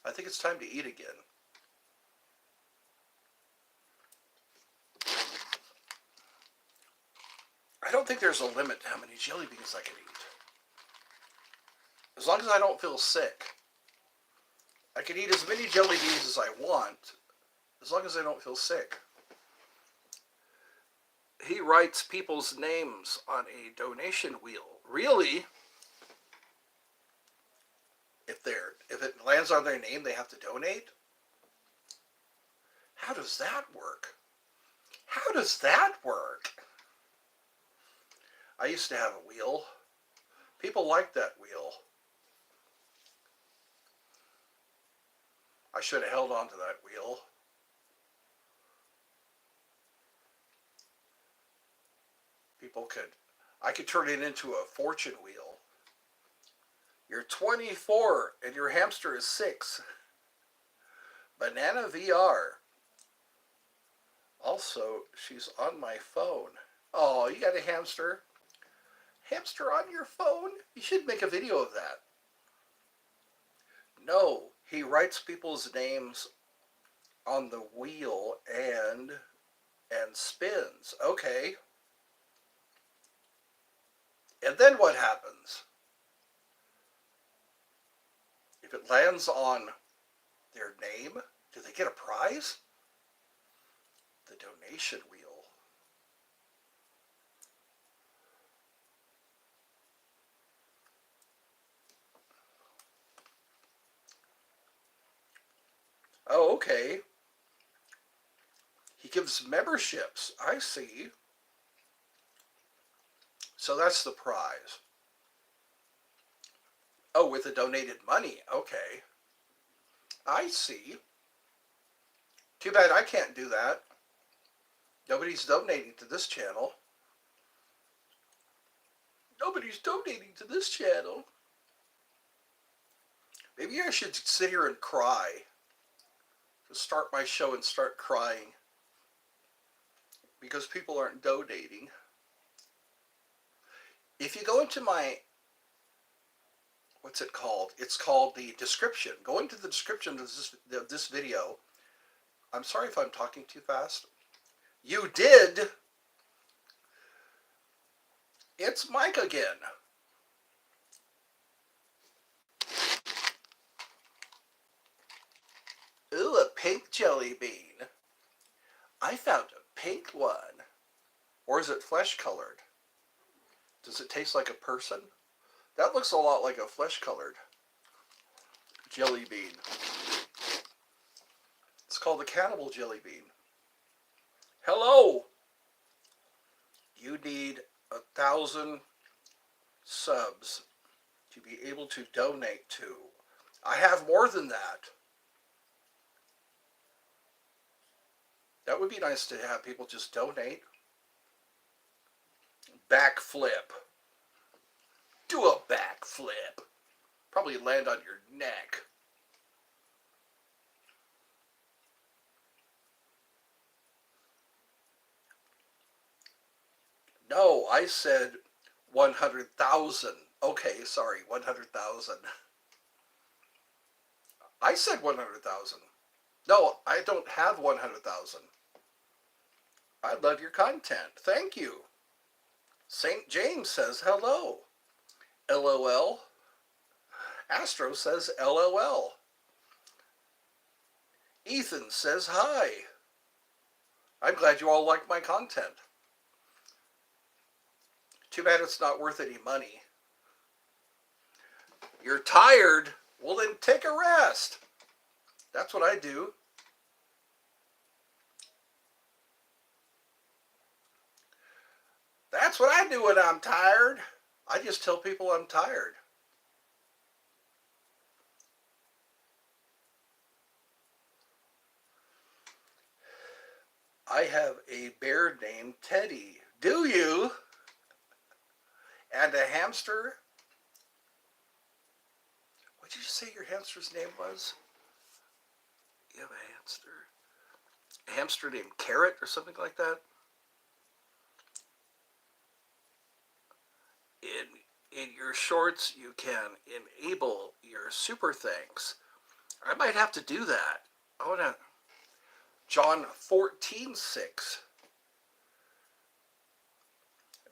I think it's time to eat again. I don't think there's a limit to how many jelly beans I can eat. As long as I don't feel sick. I can eat as many jelly beans as I want, as long as I don't feel sick. He writes people's names on a donation wheel. Really? If it lands on their name, they have to donate? How does that work? How does that work? I used to have a wheel. People liked that wheel. I should have held on to that wheel. I could turn it into a fortune wheel. You're 24 and your hamster is 6. Banana VR. Also, she's on my phone. Oh, you got a hamster? Hamster on your phone? You should make a video of that. No, he writes people's names on the wheel and spins. Okay. And then what happens? If it lands on their name, do they get a prize? The donation wheel. Oh, okay. He gives memberships. I see. So that's the prize. Oh, with the donated money. Okay. I see. Too bad I can't do that. Nobody's donating to this channel. Nobody's donating to this channel. Maybe I should sit here and cry. Just start my show and start crying. Because people aren't donating. If you go into my, what's it called? It's called the description. Go into the description of this video. I'm sorry if I'm talking too fast. You did. It's Mike again. Ooh, a pink jelly bean. I found a pink one. Or is it flesh colored? Does it taste like a person? That looks a lot like a flesh colored jelly bean. It's called a cannibal jelly bean. Hello! You need 1,000 subs to be able to donate to. I have more than that. That would be nice to have people just donate. Backflip. Do a backflip. Probably land on your neck. No, I said 100,000. Okay, sorry, 100,000. I said 100,000. No, I don't have 100,000. I love your content. Thank you. St. James says hello. LOL. Astro says LOL. Ethan says hi. I'm glad you all like my content. Too bad it's not worth any money. You're tired? Well, then take a rest. That's what I do. That's what I do when I'm tired. I just tell people I'm tired. I have a bear named Teddy. Do you? And a hamster? What did you say your hamster's name was? You have a hamster. A hamster named Carrot or something like that? In your shorts, you can enable your super thanks. I might have to do that. I want to. John 14:6.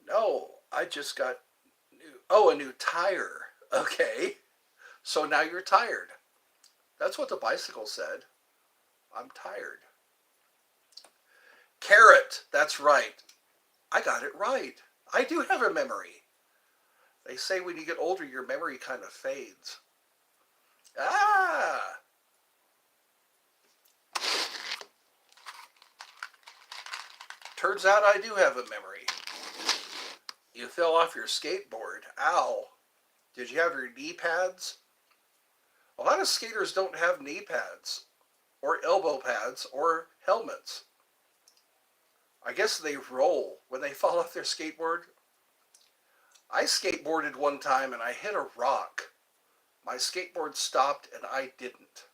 No, I just got a new tire. Okay, so now you're tired. That's what the bicycle said. I'm tired. Carrot, that's right. I got it right. I do have a memory. They say when you get older, your memory kind of fades. Ah! Turns out I do have a memory. You fell off your skateboard. Ow. Did you have your knee pads? A lot of skaters don't have knee pads, or elbow pads, or helmets. I guess they roll when they fall off their skateboard. I skateboarded one time and I hit a rock. My skateboard stopped and I didn't.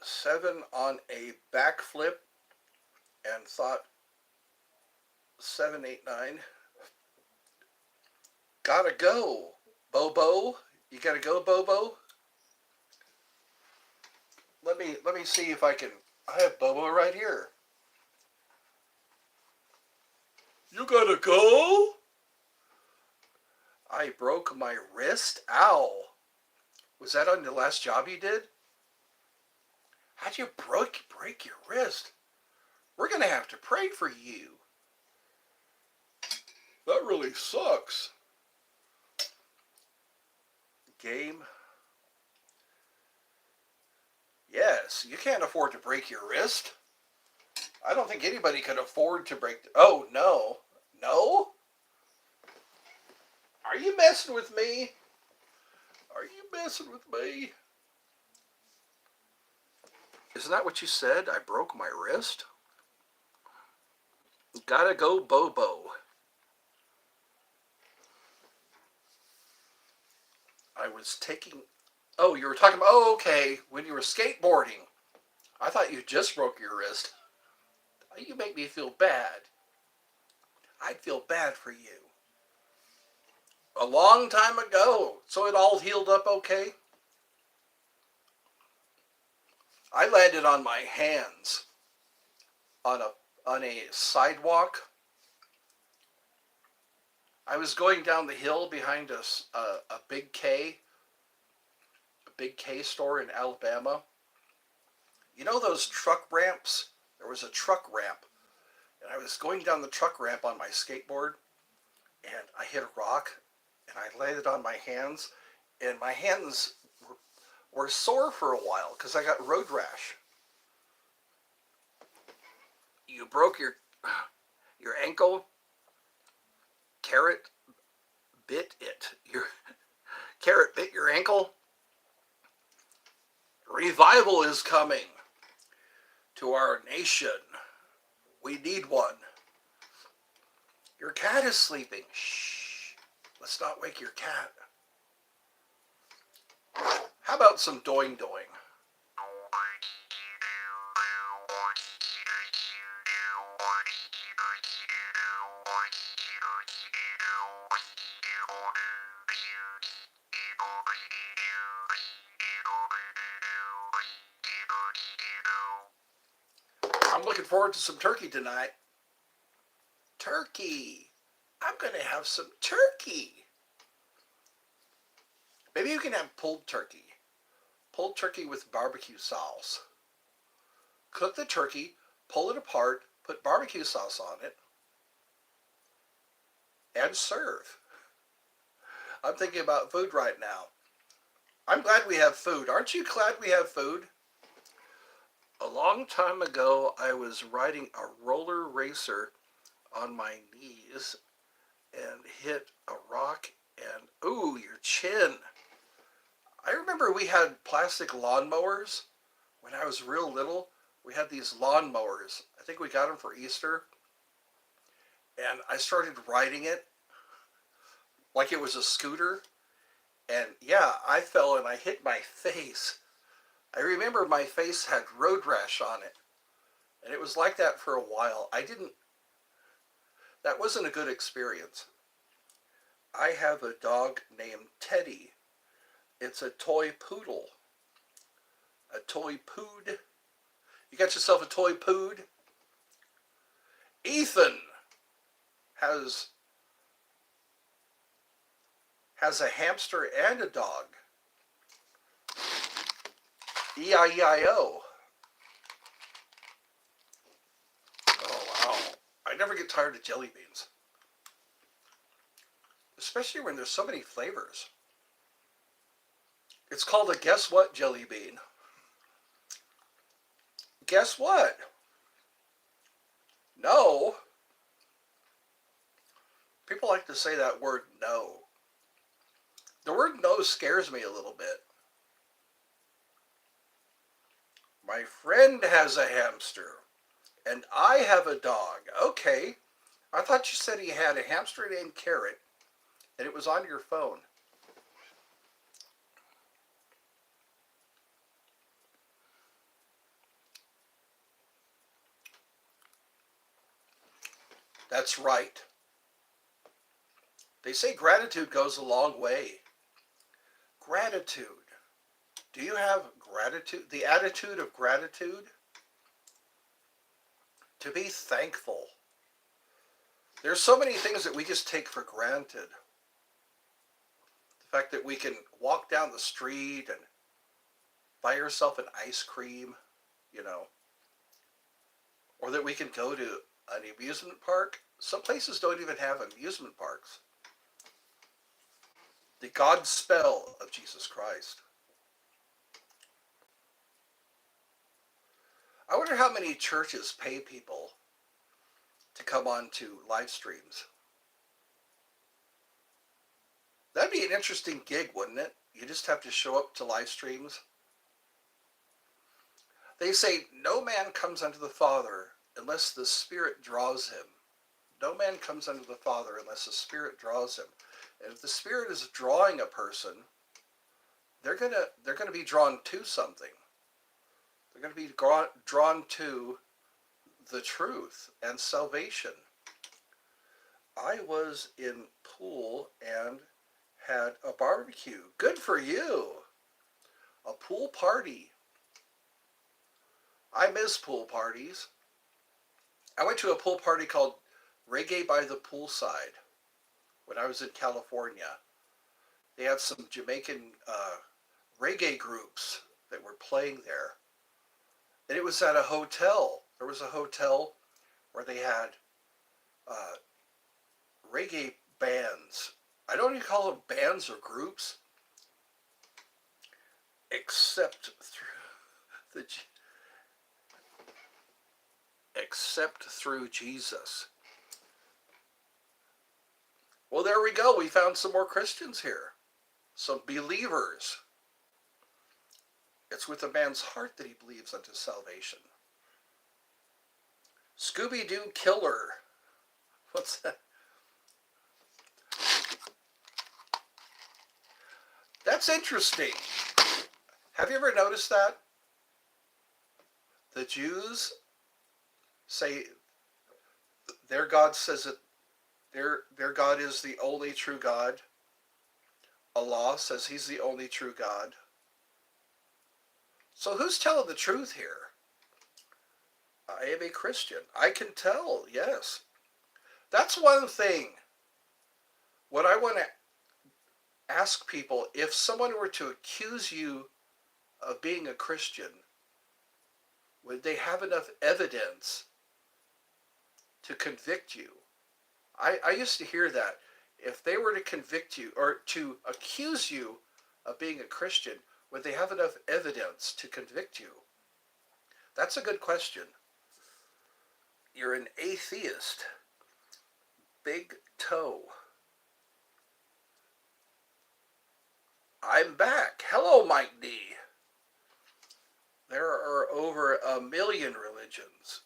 7 on a backflip and thought 7, 8, 9. Gotta go, Bobo. You gotta go, Bobo. Let me see if I can. I have Bobo right here. You gotta go? I broke my wrist. Ow. Was that on the last job you did? How'd you break your wrist? We're gonna have to pray for you. That really sucks. Game. Yes, you can't afford to break your wrist. I don't think anybody could afford to break. Oh, no. No? Are you messing with me? Are you messing with me? Isn't that what you said? I broke my wrist? Gotta go, Bobo. I was taking... Oh, you were talking about... Oh, okay. When you were skateboarding. I thought you just broke your wrist. You make me feel bad. I'd feel bad for you. A long time ago. So it all healed up okay? I landed on my hands on a sidewalk. I was going down the hill behind a big K store in Alabama. You know those truck ramps? There was a truck ramp. And I was going down the truck ramp on my skateboard. And I hit a rock. And I landed on my hands. And my hands were sore for a while because I got road rash. You broke your ankle. Carrot bit it. Your carrot bit your ankle. Revival is coming to our nation. We need one. Your cat is sleeping. Shh. Let's not wake your cat. How about some doing doing? I'm looking forward to some turkey tonight. Turkey. I'm going to have some turkey. Maybe you can have pulled turkey. Pulled turkey with barbecue sauce. Cook the turkey, pull it apart, put barbecue sauce on it, and serve. I'm thinking about food right now. I'm glad we have food. Aren't you glad we have food? A long time ago, I was riding a roller racer on my knees and hit a rock and, ooh, your chin. I remember we had plastic lawnmowers when I was real little. We had these lawnmowers. I think we got them for Easter. And I started riding it like it was a scooter. And yeah, I fell and I hit my face. I remember my face had road rash on it. And it was like that for a while. That wasn't a good experience. I have a dog named Teddy. It's a toy poodle. A toy pood. You got yourself a toy pood? Ethan has a hamster and a dog. E-I-E-I-O. Oh, wow. I never get tired of jelly beans. Especially when there's so many flavors. It's called a guess what jelly bean. Guess what? No. People like to say that word no. The word no scares me a little bit. My friend has a hamster, and I have a dog. Okay. I thought you said he had a hamster named Carrot, and it was on your phone. That's right. They say gratitude goes a long way. Gratitude. Do you have gratitude? The attitude of gratitude? To be thankful. There's so many things that we just take for granted. The fact that we can walk down the street and buy yourself an ice cream, you know, or that we can go to an amusement park. Some places don't even have amusement parks. The God spell of Jesus Christ. I wonder how many churches pay people to come on to live streams. That'd be an interesting gig, wouldn't it? You just have to show up to live streams. They say no man comes unto the Father unless the Spirit draws him. No man comes unto the Father unless the Spirit draws him. And if the Spirit is drawing a person, they're gonna be drawn to something. They're going to be drawn to the truth and salvation. I was in pool and had a barbecue. Good for you. A pool party. I miss pool parties. I went to a pool party called Reggae by the Poolside when I was in California. They had some Jamaican reggae groups that were playing there. And it was at a hotel. There was a hotel where they had reggae bands. I don't even call them bands or groups, except through Jesus. Well, there we go. We found some more Christians here, some believers. It's with a man's heart that he believes unto salvation. Scooby-Doo Killer. What's that? That's interesting. Have you ever noticed that? The Jews say their God says that their God is the only true God. Allah says he's the only true God. So who's telling the truth here? I am a Christian. I can tell, yes. That's one thing. What I want to ask people, if someone were to accuse you of being a Christian, would they have enough evidence to convict you? I used to hear that. If they were to convict you or to accuse you of being a Christian, would they have enough evidence to convict you? That's a good question. You're an atheist. Big toe. I'm back. Hello, Mike D. There are over 1 million religions,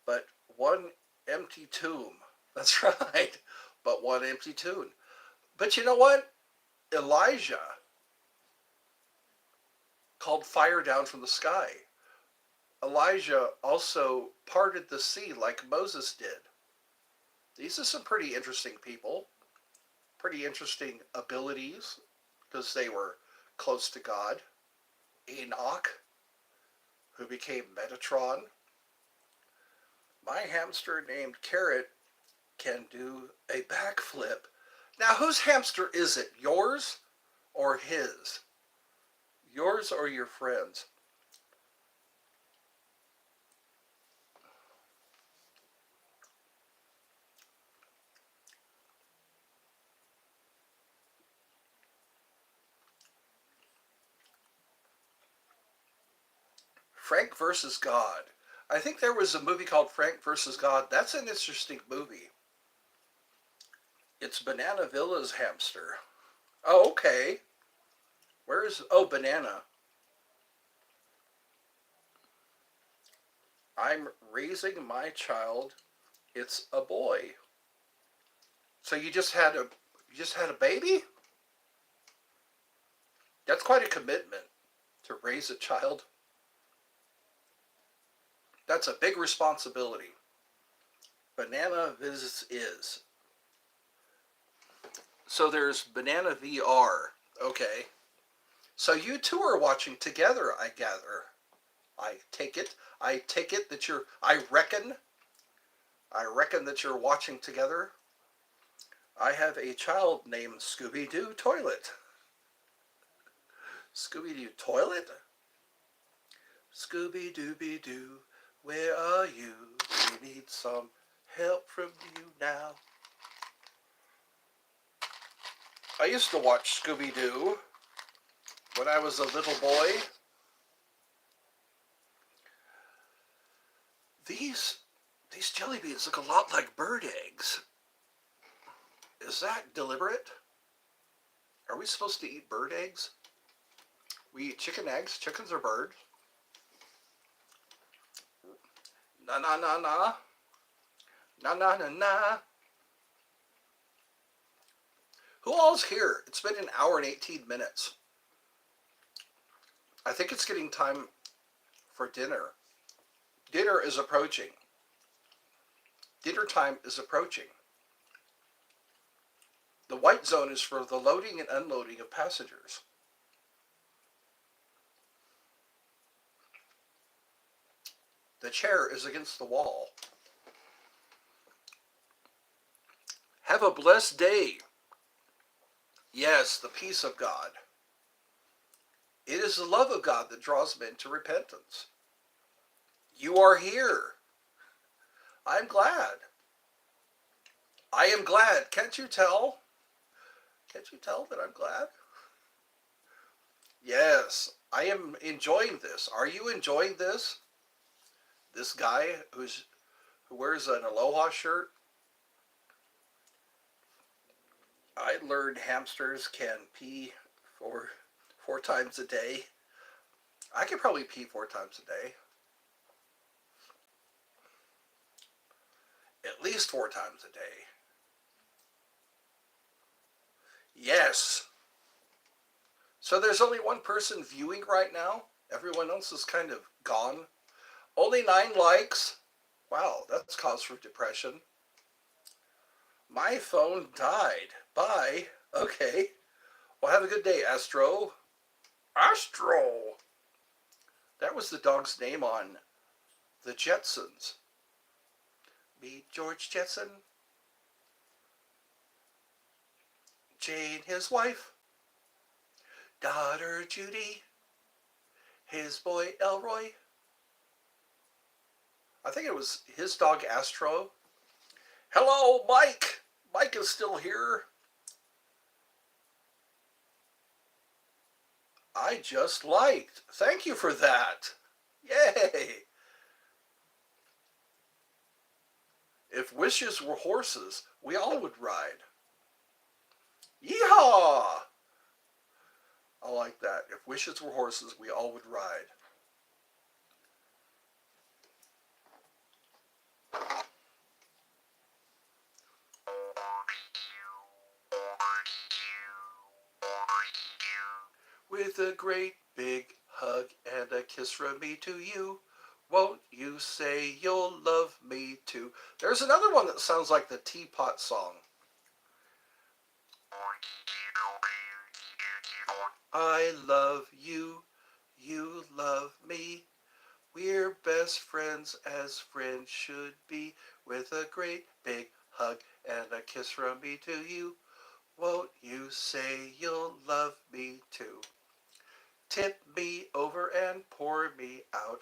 but one empty tomb. That's right, but one empty tomb. But you know what? Elijah called fire down from the sky. Elijah also parted the sea like Moses did. These are some pretty interesting people, pretty interesting abilities, because they were close to God. Enoch, who became Metatron. My hamster named Carrot can do a backflip. Now, whose hamster is it? Yours or his? Yours or your friend's? Frank versus God. I think there was a movie called Frank versus God. That's an interesting movie. It's Banana Villa's hamster. Oh, okay. Where's, oh, Banana. I'm raising my child. It's a boy. So you just had a baby? That's quite a commitment to raise a child. That's a big responsibility. Banana Viz is. So there's Banana VR. Okay. So you two are watching together, I gather. I take it that you're, I reckon that you're watching together. I have a child named Scooby-Doo Toilet. Scooby-Doo Toilet? Scooby-Dooby-Doo, where are you? We need some help from you now. I used to watch Scooby-Doo when I was a little boy. These these jelly beans look a lot like bird eggs. Is that deliberate? Are we supposed to eat bird eggs? We eat chicken eggs. Chickens are birds. Na na na na. Na na na na. Who all's here? It's been an hour and 18 minutes. I think it's getting time for dinner. Dinner is approaching. Dinner time is approaching. The white zone is for the loading and unloading of passengers. The chair is against the wall. Have a blessed day. Yes, the peace of God. It is the love of God that draws men to repentance. You are here. I'm glad. I am glad. Can't you tell? Can't you tell that I'm glad? Yes, I am enjoying this. Are you enjoying this? This guy who wears an Aloha shirt. I learned hamsters can pee for 4 times a day. I could probably pee 4 times a day. At least 4 times a day. Yes. So there's only one person viewing right now. Everyone else is kind of gone. Only 9 likes. Wow, that's cause for depression. My phone died. Bye. Okay. Well, have a good day, Astro. Astro! That was the dog's name on the Jetsons. Meet George Jetson. Jane, his wife. Daughter Judy. His boy Elroy. I think it was his dog Astro. Hello, Mike. Mike is still here. I just liked. Thank you for that. Yay. If wishes were horses, we all would ride. Yeehaw! I like that. If wishes were horses, we all would ride. With a great big hug and a kiss from me to you, won't you say you'll love me too? There's another one that sounds like the Teapot song. I love you, you love me, we're best best friends as friends should be, with a great big hug and a kiss from me to you. Won't you say you'll love me too? Tip me over and pour me out.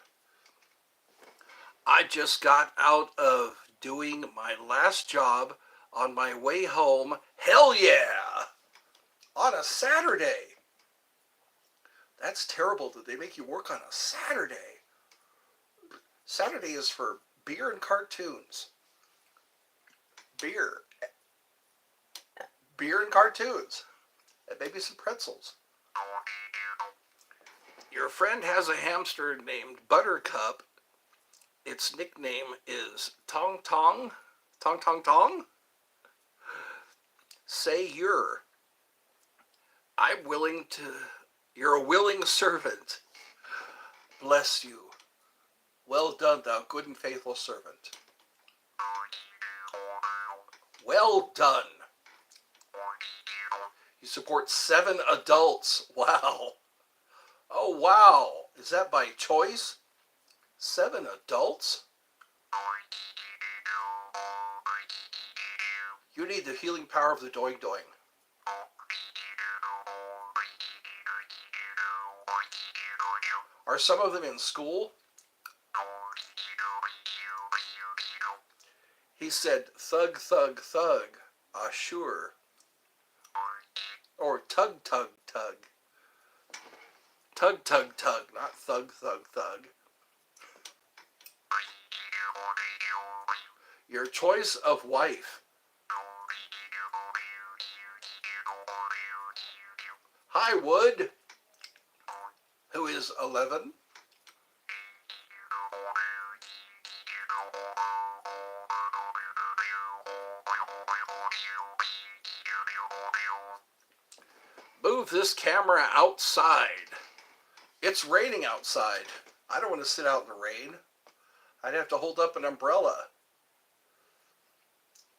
I just got out of doing my last job on my way home. Hell yeah! On a Saturday. That's terrible that they make you work on a Saturday. Saturday is for beer and cartoons. Beer. Beer and cartoons. And maybe some pretzels. Your friend has a hamster named Buttercup. Its nickname is Tong Tong. Tong Tong Tong? Say you're. I'm willing to... You're a willing servant. Bless you. Well done, thou good and faithful servant. Well done. You support 7 adults. Wow. Oh, wow. Is that by choice? 7 adults? You need the healing power of the doing doing. Are some of them in school? He said, thug, thug, thug. Ah, sure. Or tug, tug, tug. Tug, tug, tug, not thug, thug, thug. Your choice of wife. Hi, Wood, who is 11. Move this camera outside. It's raining outside. I don't want to sit out in the rain. I'd have to hold up an umbrella.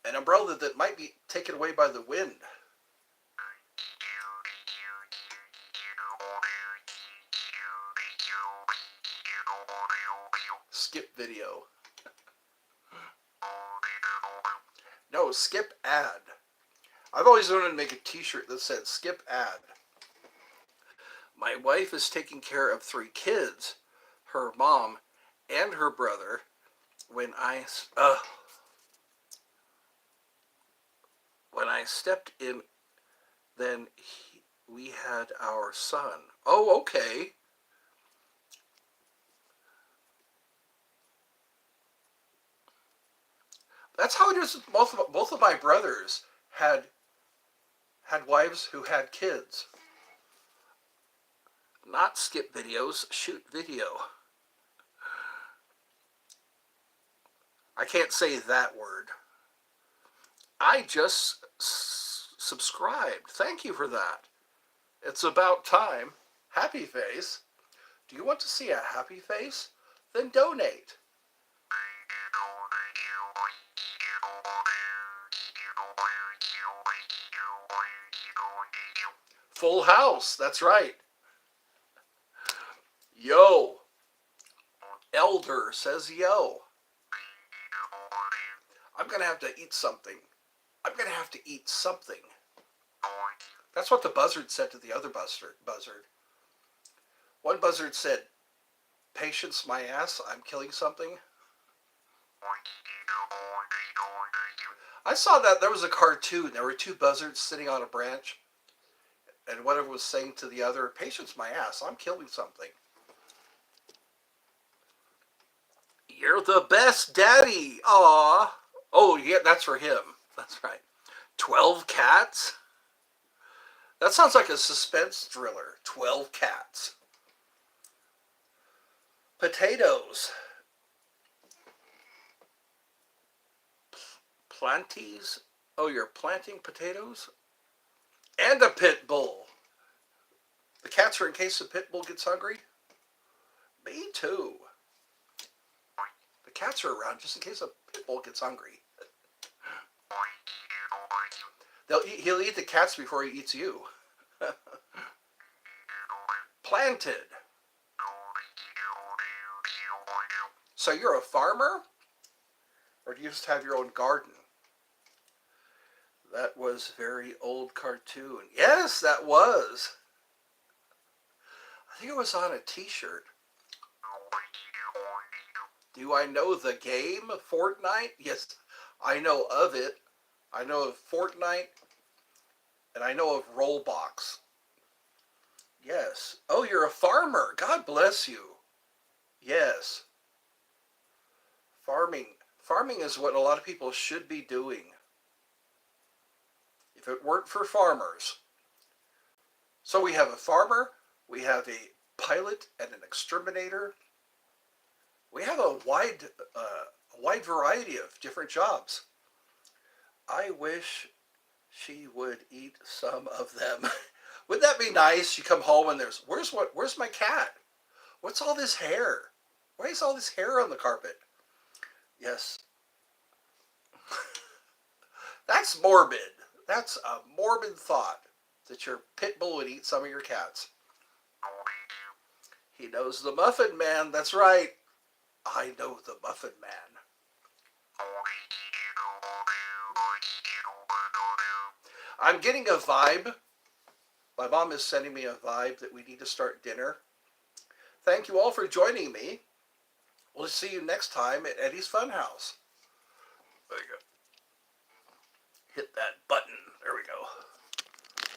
An umbrella that might be taken away by the wind. Skip video. No, skip ad. I've always wanted to make a t-shirt that said skip ad. My wife is taking care of 3 kids, her mom and her brother. When I stepped in, then we had our son. Oh, okay. That's how it is. Both of my brothers had wives who had kids. Not skip videos, shoot video. I can't say that word. I just subscribed. Thank you for that. It's about time. Happy face. Do you want to see a happy face? Then donate. Full house, that's right. Yo. Elder says yo. I'm going to have to eat something. I'm going to have to eat something. That's what the buzzard said to the other buzzard. One buzzard said, patience my ass, I'm killing something. I saw that there was a cartoon. There were 2 buzzards sitting on a branch. And one of them was saying to the other, patience my ass, I'm killing something. You're the best daddy. Aw. Oh, yeah, that's for him. That's right. 12 cats? That sounds like a suspense thriller. 12 cats. Potatoes. Planties? Oh, you're planting potatoes? And a pit bull. The cats are in case the pit bull gets hungry? Me too. The cats are around just in case a pit bull gets hungry. He'll eat the cats before he eats you. Planted. So you're a farmer? Or do you just have your own garden? That was a very old cartoon. Yes, that was. I think it was on a t-shirt. Do I know the game Fortnite? Yes, I know of it. I know of Fortnite, and I know of Roblox. Yes. Oh, you're a farmer. God bless you. Yes. Farming. Farming is what a lot of people should be doing. If it weren't for farmers. So we have a farmer, we have a pilot and an exterminator. We have a wide variety of different jobs. I wish she would eat some of them. Wouldn't that be nice? You come home and where's my cat? What's all this hair? Why is all this hair on the carpet? Yes. That's morbid. That's a morbid thought that your pit bull would eat some of your cats. He knows the Muffin Man. That's right. I know the Muffin Man. I'm getting a vibe. My mom is sending me a vibe that we need to start dinner. Thank you all for joining me. We'll see you next time at Eddie's Funhouse.